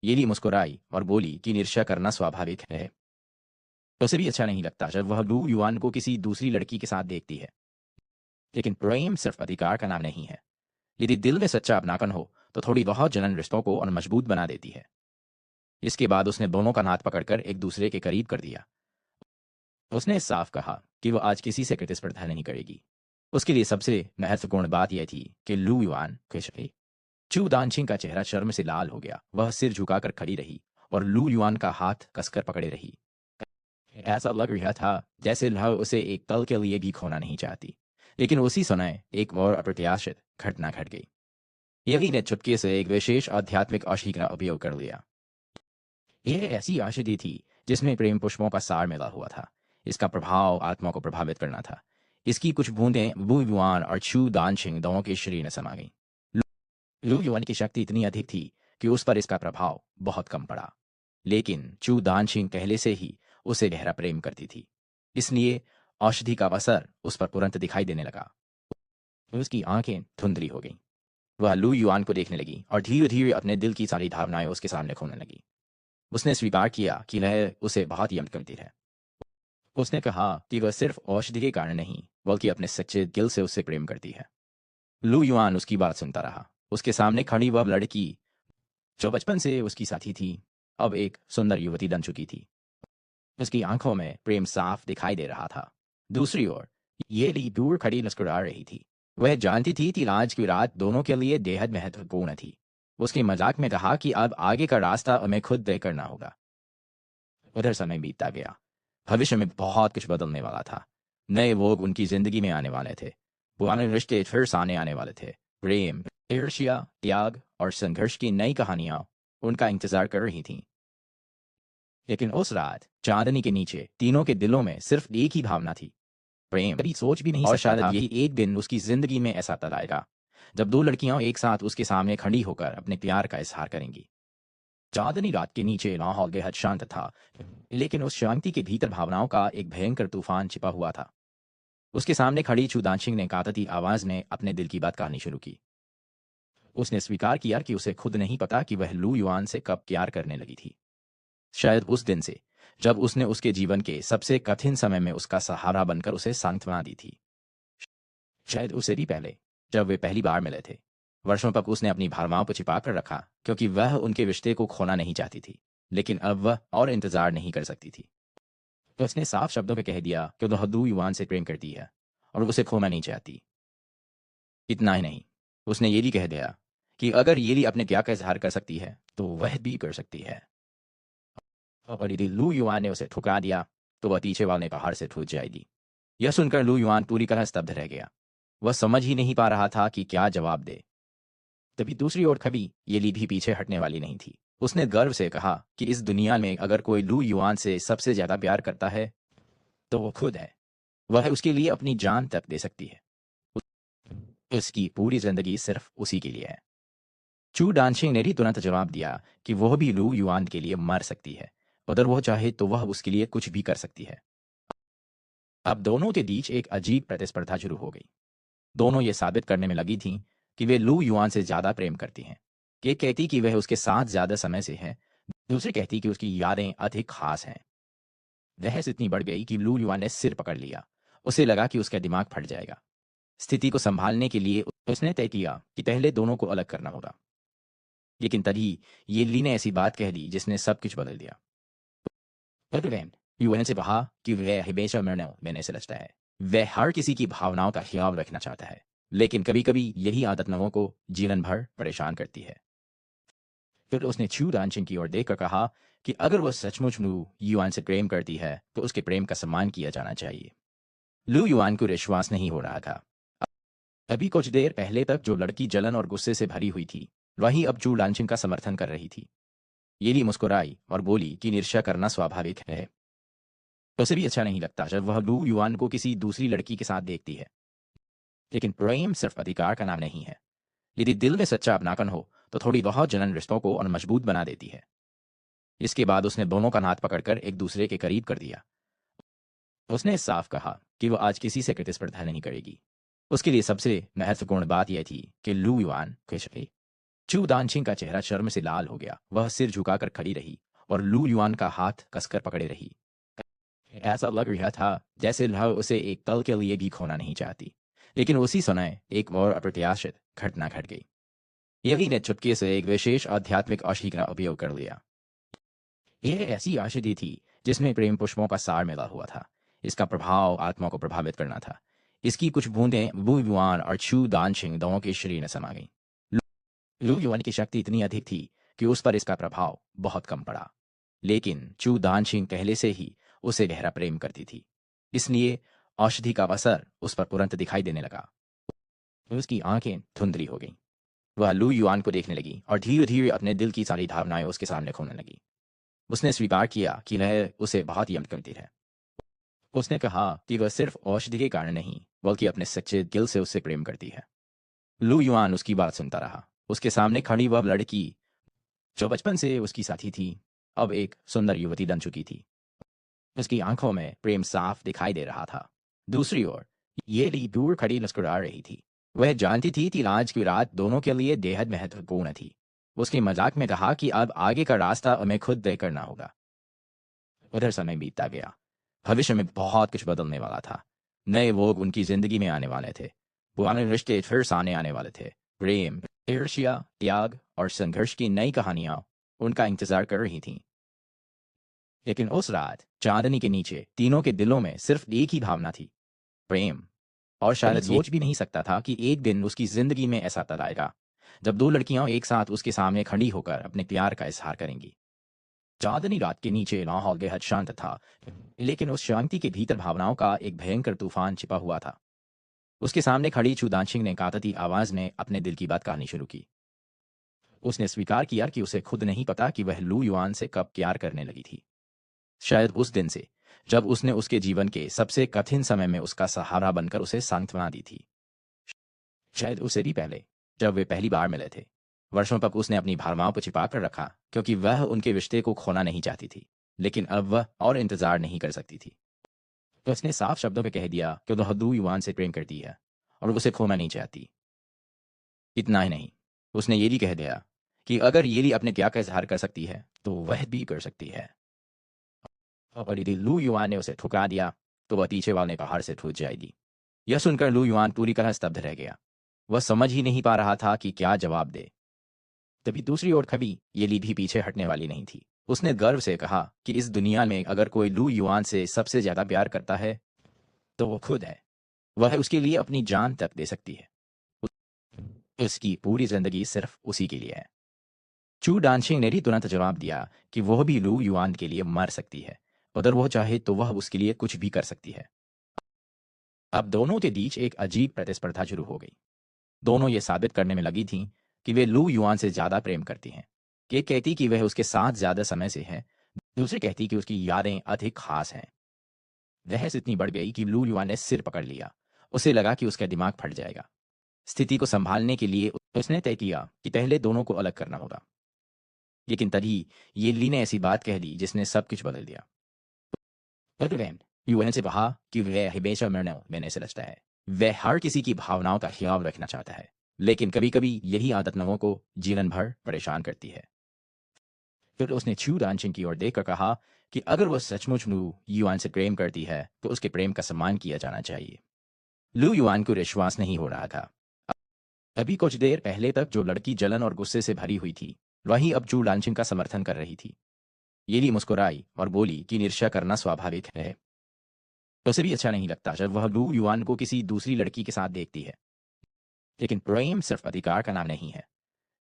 ये भी मुस्कुराई और बोली कि ईर्ष्या करना स्वाभाविक है। उसे भी अच्छा नहीं लगता जब वह लू युआन को किसी दूसरी लड़की के साथ देखती है। लेकिन प्रेम सिर्फ अधिकार का नाम नहीं है। यदि दिल में सच्चा अपनापन हो तो थोड़ी बहुत जलन रिश्तों को और मजबूत बना देती है। इसके बाद उसने दोनों का हाथ पकड़कर एक दूसरे के करीब कर दिया। उसने साफ कहा कि वह आज किसी से प्रतिस्पर्धा नहीं करेगी। उसके लिए सबसे महत्वपूर्ण बात यह थी कि लू युआन खुश रही। चू दानछिंग का चेहरा शर्म से लाल हो गया। वह सिर झुकाकर खड़ी रही और लू युआन का हाथ कसकर पकड़े रही। ऐसा लग रहा था जैसे वह उसे एक पल के लिए भी खोना नहीं चाहती। लेकिन उसी समय एक और अप्रत्याशित घटना घट गई। यही ने चुपके से एक विशेष आध्यात्मिक औषधि का उपयोग कर लिया। यह ऐसी औषधि थी जिसमें प्रेम पुष्पों का सार मिला हुआ था। इसका प्रभाव आत्मा को प्रभावित करना था। इसकी कुछ बूंदें लू युआन और छू दानछिंग दोनों के शरीर में समा गईं। लू युआन की शक्ति इतनी अधिक थी कि उस पर इसका प्रभाव बहुत कम पड़ा। लेकिन चू दानछिंग पहले से ही उसे गहरा प्रेम करती थी, इसलिए औषधि का असर उस पर तुरंत दिखाई देने लगा। उसकी आंखें धुंधली हो गईं। वह लू युआन को देखने लगी और धीरे धीरे अपने दिल की सारी भावनाएं उसके सामने खोने लगी। उसने स्वीकार किया कि वह उसे बहुत यम करती है। उसने कहा कि वह सिर्फ औषधि के कारण नहीं बल्कि अपने सच्चे दिल से उससे प्रेम करती है। लू युआन उसकी बात सुनता रहा। उसके सामने खड़ी वह लड़की जो बचपन से उसकी साथी थी, अब एक सुंदर युवती बन चुकी थी। उसकी आंखों में प्रेम साफ दिखाई दे रहा था। दूसरी ओर ये ली दूर खड़ी मुस्कुरा रही थी। वह जानती थी कि आज की रात दोनों के लिए बेहद महत्वपूर्ण थी। उसके मजाक में कहा कि अब आगे का रास्ता हमें खुद तय करना होगा। उधर समय बीतता गया। भविष्य में बहुत कुछ बदलने वाला था। नए लोग उनकी जिंदगी में आने वाले थे। पुराने रिश्ते फिर सामने आने वाले थे। प्रेम, ईर्ष्या, त्याग और संघर्ष की नई कहानियां उनका इंतजार कर रही थीं। लेकिन उस रात चांदनी के नीचे तीनों के दिलों में सिर्फ एक ही भावना थी, प्रेम। कभी सोच भी नहीं और शायद यही एक दिन उसकी जिंदगी में ऐसा तय आएगा जब दो लड़कियां एक साथ उसके सामने खड़ी होकर अपने प्यार का इजहार करेंगी। चांदनी रात के नीचे माहौल बेहद शांत था, लेकिन उस शांति के भीतर भावनाओं का एक भयंकर तूफान छिपा हुआ था। उसके सामने खड़ी चू दानशिंग ने कांपती आवाज में अपने दिल की बात कहनी शुरू की। उसने स्वीकार किया कि उसे खुद नहीं पता कि वह लू युआन से कब प्यार करने लगी थी। शायद उस दिन से, जब उसने उसके जीवन के सबसे कठिन समय में उसका सहारा बनकर उसे सांत्वना दी थी। शायद उससे भी पहले, जब वे पहली बार मिले थे। वर्षों तक उसने अपनी भावनाओं को छिपा कर रखा, क्योंकि वह उनके रिश्ते को खोना नहीं चाहती थी। लेकिन अब वह और इंतजार नहीं कर सकती थी। तो उसने साफ शब्दों में कह दिया कि वह लू युआन से प्रेम करती है और उसे खोना नहीं चाहती। इतना ही नहीं, उसने ये भी कह दिया कि अगर ये भी अपने त्याग का इजहार कर सकती है तो वह भी कर सकती है। और यदि लू युआन ने उसे ठुकरा दिया तो वह पीछे वाले पहाड़ से टूट जाएगी। यह सुनकर लू युआन पूरी तरह स्तब्ध रह गया। वह समझ ही नहीं पा रहा था कि क्या जवाब दे। तभी दूसरी ओर कभी ये ली भी पीछे हटने वाली नहीं थी। उसने गर्व से कहा कि इस दुनिया में अगर कोई लू युआन से सबसे ज्यादा प्यार करता है तो वो खुद है। वह उसके लिए अपनी जान तक दे सकती है। उसकी पूरी जिंदगी सिर्फ उसी के लिए है। चू डांशिंग ने भी तुरंत जवाब दिया कि वह भी लू युआन के लिए मर सकती है। अगर वह चाहे तो वह उसके लिए कुछ भी कर सकती है। अब दोनों के बीच एक अजीब प्रतिस्पर्धा शुरू हो गई। दोनों ये साबित करने में लगी थीं कि वे लू युआन से ज्यादा प्रेम करती हैं। एक कहती कि वह उसके साथ ज्यादा समय से है, दूसरी कहती कि उसकी यादें अधिक खास हैं। बहस इतनी बढ़ गई कि लू युआन ने सिर पकड़ लिया। उसे लगा कि उसका दिमाग फट जाएगा। स्थिति को संभालने के लिए उसने तय किया कि पहले दोनों को अलग करना होगा। लेकिन तभी ये ली ने ऐसी बात कह दी जिसने सब कुछ बदल दिया। यूएन से कहा कि वह हमेशा मैंने से रचता है। वह हर किसी की भावनाओं का ख्याल रखना चाहता है, लेकिन कभी कभी यही आदत लोगों को जीवन भर परेशान करती है। फिर उसने छू डांशिंग की ओर देखकर कहा कि अगर वह सचमुच लू युआन से प्रेम करती है तो उसके प्रेम का सम्मान किया जाना चाहिए। लू युआन को विश्वास नहीं हो रहा था। अभी कुछ देर पहले तक जो लड़की जलन और गुस्से से भरी हुई थी, वही अब चू डांशिंग का समर्थन कर रही थी। ये भी मुस्कुराई और बोली कि ईर्ष्या करना स्वाभाविक है। उसे भी अच्छा नहीं लगता जब वह लू युआन को किसी दूसरी लड़की के साथ देखती है। लेकिन प्रेम सिर्फ अधिकार का नाम नहीं है। यदि दिल में सच्चा अपनापन हो तो थोड़ी बहुत जलन रिश्तों को और मजबूत बना देती है। इसके बाद उसने दोनों का हाथ पकड़कर एक दूसरे के करीब कर दिया। उसने साफ कहा कि वह आज किसी से प्रतिस्पर्धा नहीं करेगी। उसके लिए सबसे महत्वपूर्ण बात यह थी कि लू युआन खुश रही। चू दानशिंग का चेहरा शर्म से लाल हो गया। वह सिर झुकाकर खड़ी रही और लू युआन का हाथ कसकर पकड़े रही। ऐसा लग रहा था जैसे वह उसे एक पल के लिए भी खोना नहीं चाहती। लेकिन उसी समय एक और अप्रत्याशित घटना घट गई। यही ने चुपके से एक विशेष आध्यात्मिक औषधि का उपयोग कर लिया। यह ऐसी औषधि थी जिसमें प्रेम पुष्पों का सार मिला हुआ था। इसका प्रभाव आत्मा को प्रभावित करना था। इसकी कुछ बूंदें लू युआन और छू दानशिंग दोनों के शरीर में समा गईं। लू युआन की शक्ति इतनी अधिक थी कि उस पर इसका प्रभाव बहुत कम पड़ा। लेकिन चू दानशिंग पहले से ही उसे गहरा प्रेम करती थी, इसलिए औषधि का असर उस पर तुरंत दिखाई देने लगा। उसकी आंखें धुंधली हो गईं। वह लू युआन को देखने लगी और धीरे धीरे अपने दिल की सारी भावनाएं उसके सामने खोने लगी। उसने स्वीकार किया कि वह उसे बहुत याद करती है। उसने कहा कि वह सिर्फ औषधि के कारण नहीं, बल्कि अपने सच्चे दिल से उससे प्रेम करती है। लू युआन उसकी बात सुनता रहा। उसके सामने खड़ी वह लड़की, जो बचपन से उसकी साथी थी, अब एक सुंदर युवती बन चुकी थी। उसकी आंखों में प्रेम साफ दिखाई दे रहा था। दूसरी ओर ये ली दूर खड़ी मुस्कुरा रही थी। वह जानती थी कि आज की रात दोनों के लिए बेहद महत्वपूर्ण थी। उसके मजाक में कहा कि अब आगे का रास्ता हमें खुद तय करना होगा। उधर समय बीतता गया। भविष्य में बहुत कुछ बदलने वाला था। नए लोग उनकी जिंदगी में आने वाले थे। पुराने रिश्ते फिर सामने आने वाले थे। प्रेम, ईर्ष्या, त्याग और संघर्ष की नई कहानियां उनका इंतजार कर रही थीं। लेकिन उस रात चांदनी के नीचे तीनों के दिलों में सिर्फ एक ही भावना थी, प्रेम। और शायद सोच भी नहीं सकता था कि एक दिन उसकी जिंदगी में ऐसा तक आएगा जब दो लड़कियां एक साथ उसके सामने खड़ी होकर अपने प्यार का इजहार करेंगी। चांदनी रात के नीचे माहौल बेहद शांत था, लेकिन उस शांति के भीतर भावनाओं का एक भयंकर तूफान छिपा हुआ था। उसके सामने खड़ी चू दानशिंग ने कांपती आवाज में अपने दिल की बात कहनी शुरू की। उसने स्वीकार किया कि उसे खुद नहीं पता कि वह लू युआन से कब प्यार करने लगी थी। शायद उस दिन से, जब उसने उसके जीवन के सबसे कठिन समय में उसका सहारा बनकर उसे सांत्वना दी थी। शायद उससे भी पहले, जब वे पहली बार मिले थे। वर्षों तक उसने अपनी भावनाओं को छिपा कर रखा क्योंकि वह उनके रिश्ते को खोना नहीं चाहती थी, लेकिन अब वह और इंतजार नहीं कर सकती थी। तो उसने साफ शब्दों में कह दिया कि वह लू युआन से प्रेम करती है और उसे खोना नहीं चाहती। इतना ही नहीं, उसने ये भी कह दिया कि अगर ये अपने त्याग का इजहार कर सकती है तो वह भी कर सकती है। और यदि लू युआन ने उसे ठुकरा दिया तो वह पीछे वाले पहाड़ से छूट जाएगी। यह सुनकर लू युआन पूरी तरह स्तब्ध रह गया। वह समझ ही नहीं पा रहा था कि क्या जवाब दे। तभी दूसरी ओर कभी ये ली भी पीछे हटने वाली नहीं थी। उसने गर्व से कहा कि इस दुनिया में अगर कोई लू युआन से सबसे ज्यादा प्यार करता है तो वो खुद है। वह उसके लिए अपनी जान तक दे सकती है। उसकी पूरी जिंदगी सिर्फ उसी के लिए है। चू डांशिंग ने भी तुरंत जवाब दिया कि वह भी लू युआन के लिए मर सकती है। अगर वह चाहे तो वह उसके लिए कुछ भी कर सकती है। अब दोनों के बीच एक अजीब प्रतिस्पर्धा शुरू हो गई। दोनों ये साबित करने में लगी थीं कि वे लू युआन से ज्यादा प्रेम करती हैं। एक कहती कि वह उसके साथ ज्यादा समय से है, दूसरी कहती कि उसकी यादें अधिक खास हैं। बहस इतनी बढ़ गई कि लू युआन ने सिर पकड़ लिया। उसे लगा कि उसका दिमाग फट जाएगा। स्थिति को संभालने के लिए उसने तय किया कि पहले दोनों को अलग करना होगा। लेकिन तभी ये ली ने ऐसी बात कह दी जिसने सब कुछ बदल दिया। यूएन से कहा कि वह हमेशा मैंने से लगता है। वह हर किसी की भावनाओं का ख्याल रखना चाहता है, लेकिन कभी कभी यही आदत लोगों को जीवन भर परेशान करती है। फिर उसने छू डांचिंग की ओर देखकर कहा कि अगर वह सचमुच लू युआन से प्रेम करती है तो उसके प्रेम का सम्मान किया जाना चाहिए। लू युआन को विश्वास नहीं हो रहा था। अभी कुछ देर पहले तक जो लड़की जलन और गुस्से से भरी हुई थी, वही अब चू डांचिंग का समर्थन कर रही थी। येली मुस्कुराई और बोली कि ईर्ष्या करना स्वाभाविक है। उसे भी अच्छा नहीं लगता जब वह लू युआन को किसी दूसरी लड़की के साथ देखती है। लेकिन प्रेम सिर्फ अधिकार का नाम नहीं है।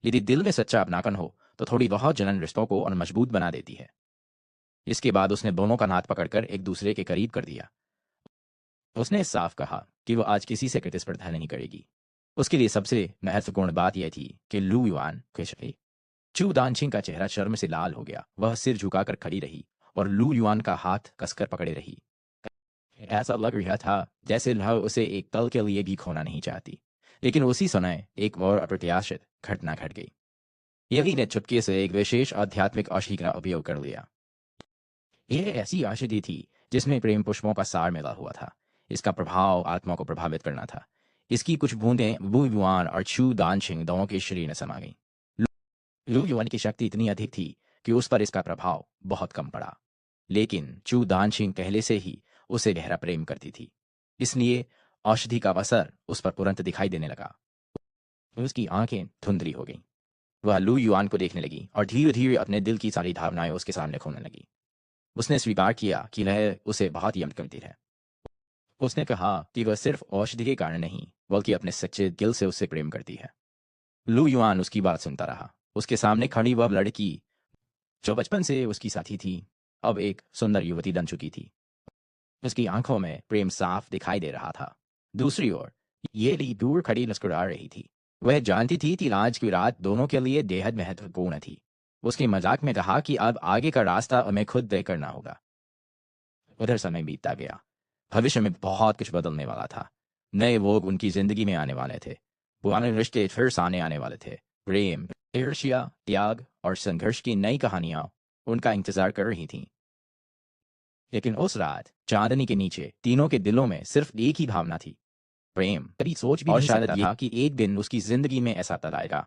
यदि दिल में सच्चा अपनापन हो तो थोड़ी बहुत जलन रिश्तों को और मजबूत बना देती है। इसके बाद उसने दोनों का हाथ पकड़कर एक दूसरे के करीब कर दिया। उसने साफ कहा कि वह आज किसी से प्रतिस्पर्धा नहीं करेगी। उसके लिए सबसे महत्वपूर्ण बात यह थी कि लू युआन खुश रही। चू दानछिंग का चेहरा शर्म से लाल हो गया। वह सिर झुकाकर खड़ी रही और लू युआन का हाथ कसकर पकड़े रही। ऐसा लग रहा था जैसे वह उसे एक पल के लिए भी खोना नहीं चाहती। लेकिन उसी समय एक और अप्रत्याशित घटना घट गई। यही ने चुपके से एक विशेष आध्यात्मिक औषधि का उपयोग कर लिया। यह ऐसी औषधि थी जिसमें प्रेम पुष्पों का सार मिला हुआ था। इसका प्रभाव आत्मा को प्रभावित करना था। इसकी कुछ बूंदें लू युआन और छू दानछिंग दोनों के शरीर में समा गईं। लू युआन की शक्ति इतनी अधिक थी कि उस पर इसका प्रभाव बहुत कम पड़ा। लेकिन चू दानछिंग पहले से ही उसे गहरा प्रेम करती थी, इसलिए औषधि का असर उस पर तुरंत दिखाई देने लगा। उसकी आंखें धुंधली हो गईं। वह लू युआन को देखने लगी और धीरे धीरे अपने दिल की सारी भावनाएं उसके सामने खोलने लगी। उसने स्वीकार किया कि वह उसे बहुत यम करती है। उसने कहा कि वह सिर्फ औषधि के कारण नहीं बल्कि अपने सच्चे दिल से उससे प्रेम करती है। लू युआन उसकी बात सुनता रहा। उसके सामने खड़ी वह लड़की जो बचपन से उसकी साथी थी, अब एक सुंदर युवती बन चुकी थी। उसकी आंखों में प्रेम साफ दिखाई दे रहा था। दूसरी ओर ये ली दूर खड़ी मुस्कुरा रही थी। वह जानती थी कि आज की रात दोनों के लिए बेहद महत्वपूर्ण थी। उसके मजाक में कहा कि अब आगे का रास्ता हमें खुद तय करना होगा। उधर समय बीतता गया। भविष्य में बहुत कुछ बदलने वाला था। नए लोग उनकी जिंदगी में आने वाले थे। पुराने रिश्ते फिर सामने आने वाले थे। प्रेम, ईर्ष्या, त्याग और संघर्ष की नई कहानियां उनका इंतजार कर रही थीं। लेकिन उस रात चांदनी के नीचे तीनों के दिलों में सिर्फ एक ही भावना थी, प्रेम। कभी सोच भी नहीं सकता था कि एक दिन उसकी जिंदगी में ऐसा तक आएगा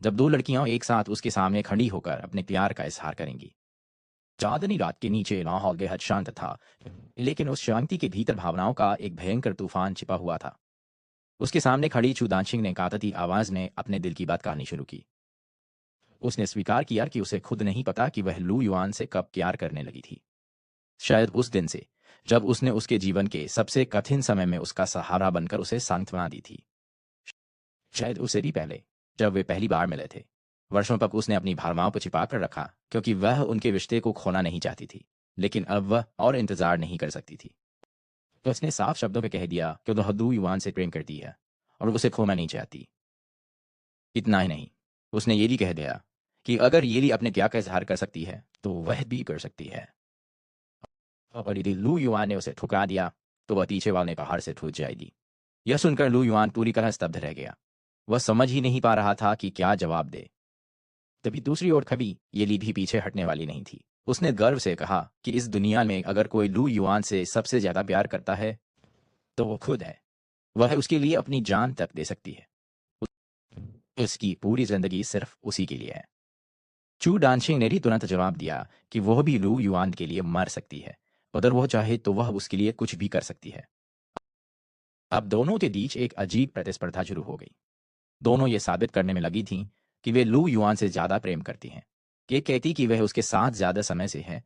जब दो लड़कियां एक साथ उसके सामने खड़ी होकर अपने प्यार का इजहार करेंगी। चांदनी रात के नीचे माहौल बेहद शांत था, लेकिन उस शांति के भीतर भावनाओं का एक भयंकर तूफान छिपा हुआ था। उसके सामने खड़ी चुदांशिंग ने कातती आवाज में अपने दिल की बात कहनी शुरू की। उसने स्वीकार किया कि उसे खुद नहीं पता कि वह लू युआन से कब प्यार करने लगी थी। शायद उस दिन से जब उसने उसके जीवन के सबसे कठिन समय में उसका सहारा बनकर उसे सांत्वना दी थी। शायद उससे भी पहले जब वे पहली बार मिले थे। वर्षों तक उसने अपनी भावनाओं को छिपा कर रखा क्योंकि वह उनके रिश्ते को खोना नहीं चाहती थी, लेकिन अब वह और इंतजार नहीं कर सकती थी। तो उसने साफ शब्दों में कह दिया कि वह लू युआन से प्रेम करती है और उसे खोना नहीं चाहती। इतना ही नहीं, उसने ये भी कह दिया कि अगर ये अपने त्याग का इजहार कर सकती है तो वह भी कर सकती है। और यदि लू युआन ने उसे ठुकरा दिया तो वह पीछे वाले पहाड़ से छूट जाएगी। यह सुनकर लू युआन पूरी तरह स्तब्ध रह गया। वह समझ ही नहीं पा रहा था कि क्या जवाब दे। तभी दूसरी ओर कभी ये ली भी पीछे हटने वाली नहीं थी। उसने गर्व से कहा कि इस दुनिया में अगर कोई लू युआन से सबसे ज्यादा प्यार करता है तो वो खुद है। वह उसके लिए अपनी जान तक दे सकती है। उसकी पूरी जिंदगी सिर्फ उसी के लिए है। चू डांशिंग ने भी तुरंत जवाब दिया कि वह भी लू युआन के लिए मर सकती है। अगर वह चाहे तो वह उसके लिए कुछ भी कर सकती है। अब दोनों के बीच एक अजीब प्रतिस्पर्धा शुरू हो गई। दोनों ये साबित करने में लगी थीं कि वे लू युआन से ज्यादा प्रेम करती हैं। एक कहती कि वह उसके साथ ज्यादा समय से है,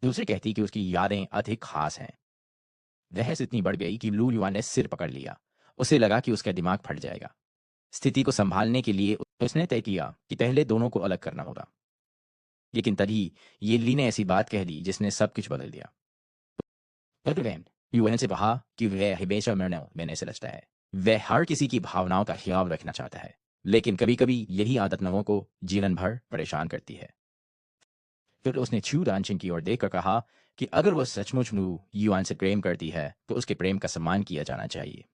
दूसरी कहती कि उसकी यादें अधिक खास हैं। बहस इतनी बढ़ गई कि लू युआन ने सिर पकड़ लिया। उसे लगा कि उसका दिमाग फट जाएगा। स्थिति को संभालने के लिए उसने तय किया कि पहले दोनों को अलग करना होगा। लेकिन तभी ये ली ने ऐसी बात कह दी जिसने सब कुछ बदल दिया। यूएन से कहा कि वह हमेशा मैंने से लगता है। वह हर किसी की भावनाओं का ख्याल रखना चाहता है, लेकिन कभी कभी यही आदत लोगों को जीवन भर परेशान करती है। फिर उसने छू डांचिंग की ओर देखकर कहा कि अगर वह सचमुच लू युआन से प्रेम करती है तो उसके प्रेम का सम्मान किया जाना चाहिए।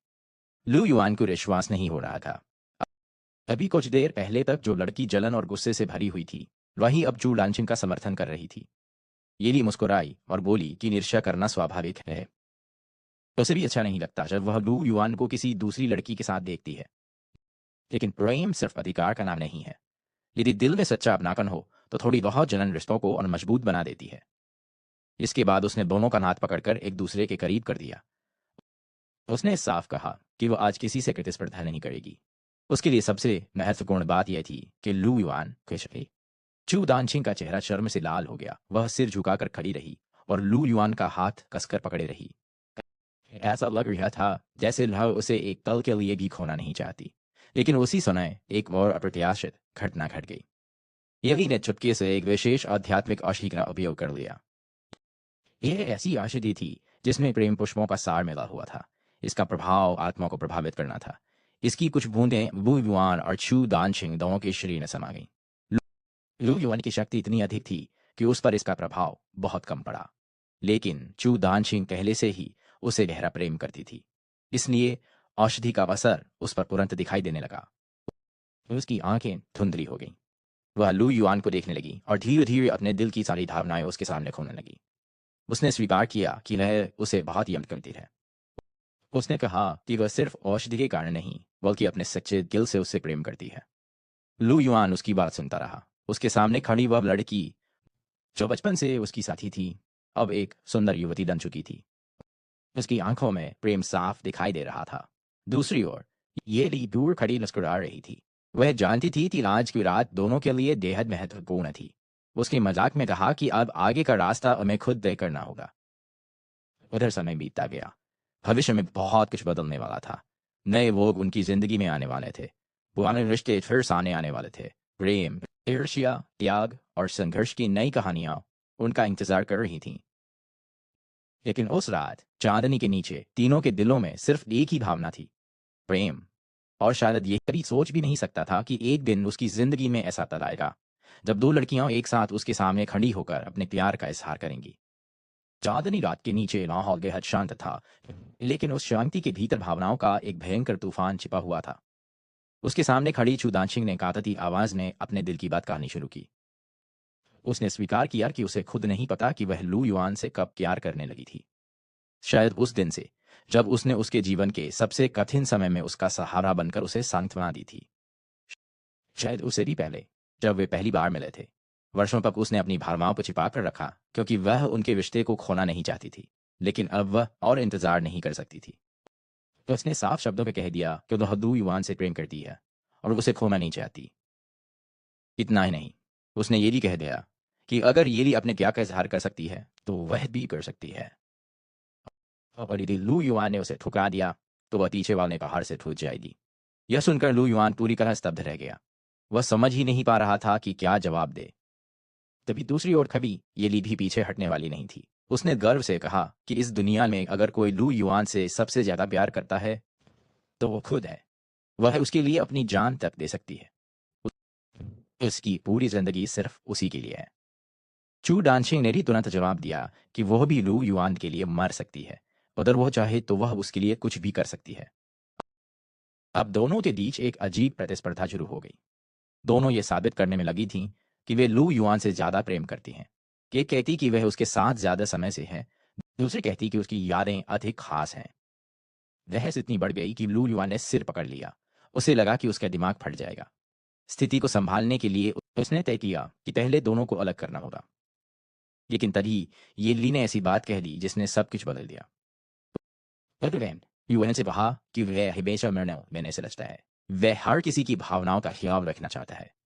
लू युआन को विश्वास नहीं हो रहा था। अभी कुछ देर पहले तक जो लड़की जलन और गुस्से से भरी हुई थी, वही अब चू डांचिंग का समर्थन कर रही थी। येली मुस्कुराई और बोली कि ईर्ष्या करना स्वाभाविक है। उसे भी अच्छा नहीं लगता जब वह लू युआन को किसी दूसरी लड़की के साथ देखती है। लेकिन प्रेम सिर्फ अधिकार का नाम नहीं है। यदि दिल में सच्चा अपनापन हो तो थोड़ी बहुत जलन रिश्तों को और मजबूत बना देती है। इसके बाद उसने दोनों का हाथ पकड़कर एक दूसरे के करीब कर दिया। उसने साफ कहा कि वह आज किसी से प्रतिस्पर्धा नहीं करेगी। उसके लिए सबसे महत्वपूर्ण बात यह थी कि लू युआन खुश रहे। चू दानछिंग का चेहरा शर्म से लाल हो गया। वह सिर झुकाकर खड़ी रही और लू युआन का हाथ कसकर पकड़े रही। ऐसा लग रहा था जैसे वह उसे एक पल के लिए भी खोना नहीं चाहती। लेकिन उसी समय एक और अप्रत्याशित घटना घट गई। यही ने चुटकी से एक विशेष आध्यात्मिक औषधि का उपयोग कर लिया। यह ऐसी औषधि थी जिसमें प्रेम पुष्पों का सार मिला हुआ था। इसका प्रभाव आत्मा को प्रभावित करना था। इसकी कुछ बूंदें वू युआन और छू दानछिंग दोनों के शरीर में समा गईं। लू युआन की शक्ति इतनी अधिक थी कि उस पर इसका प्रभाव बहुत कम पड़ा। लेकिन चू दानछिंग पहले से ही उसे गहरा प्रेम करती थी, इसलिए औषधि का असर उस पर तुरंत दिखाई देने लगा। उसकी आंखें धुंधली हो गईं। वह लू युआन को देखने लगी और धीरे धीरे अपने दिल की सारी भावनाएं उसके सामने खोने लगी। उसने स्वीकार किया कि वह उसे बहुत यम करती है। उसने कहा कि वह सिर्फ औषधि के कारण नहीं बल्कि अपने सच्चे दिल से उससे प्रेम करती है। लू युआन उसकी बात सुनता रहा। उसके सामने खड़ी वह लड़की जो बचपन से उसकी साथी थी, अब एक सुंदर युवती बन चुकी थी। उसकी आंखों में प्रेम साफ दिखाई दे रहा था। दूसरी ओर ये ली दूर खड़ी मुस्कुरा रही थी। वह जानती थी कि आज की रात दोनों के लिए बेहद महत्वपूर्ण थी। उसके मजाक में कहा कि अब आगे का रास्ता हमें खुद तय करना होगा। उधर समय बीतता गया। भविष्य में बहुत कुछ बदलने वाला था। नए लोग उनकी जिंदगी में आने वाले थे। पुराने रिश्ते फिर सामने आने वाले थे। प्रेम, ईर्ष्या, त्याग और संघर्ष की नई कहानियां उनका इंतजार कर रही थीं। लेकिन उस रात चांदनी के नीचे तीनों के दिलों में सिर्फ एक ही भावना थी, प्रेम। और शायद ये कभी सोच भी नहीं सकता था कि एक दिन उसकी जिंदगी में ऐसा तक आएगा जब दो लड़कियां एक साथ उसके सामने खड़ी होकर अपने प्यार का इजहार करेंगी। चांदनी रात के नीचे माहौल बेहद शांत था, लेकिन उस शांति के भीतर भावनाओं का एक भयंकर तूफान छिपा हुआ था। उसके सामने खड़ी चुदांशिंग ने कातती आवाज में अपने दिल की बात कहनी शुरू की। उसने स्वीकार किया कि उसे खुद नहीं पता कि वह लू युआन से कब प्यार करने लगी थी। शायद उस दिन से जब उसने उसके जीवन के सबसे कठिन समय में उसका सहारा बनकर उसे सांत्वना दी थी। शायद उससे भी पहले जब वे पहली बार मिले थे। वर्षों तक उसने अपनी भावनाओं को छिपा कर रखा क्योंकि वह उनके रिश्ते को खोना नहीं चाहती थी। लेकिन अब वह और इंतजार नहीं कर सकती थी। तो उसने साफ शब्दों में कह दिया कि वह लू युआन से प्रेम करती है और उसे खोना नहीं चाहती। इतना ही नहीं, उसने ये भी कह दिया कि अगर ये भी अपने क्या का इजहार कर सकती है तो वह भी कर सकती है। और यदि लू युआन ने उसे ठुकरा दिया तो वह पीछे वाले पहाड़ से टूट जाएगी। यह सुनकर लू युआन पूरी तरह स्तब्ध रह गया। वह समझ ही नहीं पा रहा था कि क्या जवाब दे। तभी दूसरी ओर कभी ये ली भी पीछे हटने वाली नहीं थी। उसने गर्व से कहा कि इस दुनिया में अगर कोई लू युआन से सबसे ज्यादा प्यार करता है तो वो खुद है। वह उसके लिए अपनी जान तक दे सकती है। उसकी पूरी जिंदगी सिर्फ उसी के लिए है। चू डांशिंग ने भी तुरंत जवाब दिया कि वह भी लू युआन के लिए मर सकती है। अगर वह चाहे तो वह उसके लिए कुछ भी कर सकती है। अब दोनों के बीच एक अजीब प्रतिस्पर्धा शुरू हो गई। दोनों ये साबित करने में लगी थीं कि वे लू युआन से ज्यादा प्रेम करती हैं। एक कहती कि वह उसके साथ ज्यादा समय से है, दूसरी कहती कि उसकी यादें अधिक खास हैं। बहस इतनी बढ़ गई कि लू युआन ने सिर पकड़ लिया। उसे लगा कि उसका दिमाग फट जाएगा। स्थिति को संभालने के लिए उसने तय किया कि पहले दोनों को अलग करना होगा। लेकिन तभी ये ली ने ऐसी बात कह दी जिसने सब कुछ बदल दिया। फर्डिनेंड यूएन से कहा कि वह हमेशा मरना मैंने ऐसे लगता है। वह हर किसी की भावनाओं का ख्याल रखना चाहता है,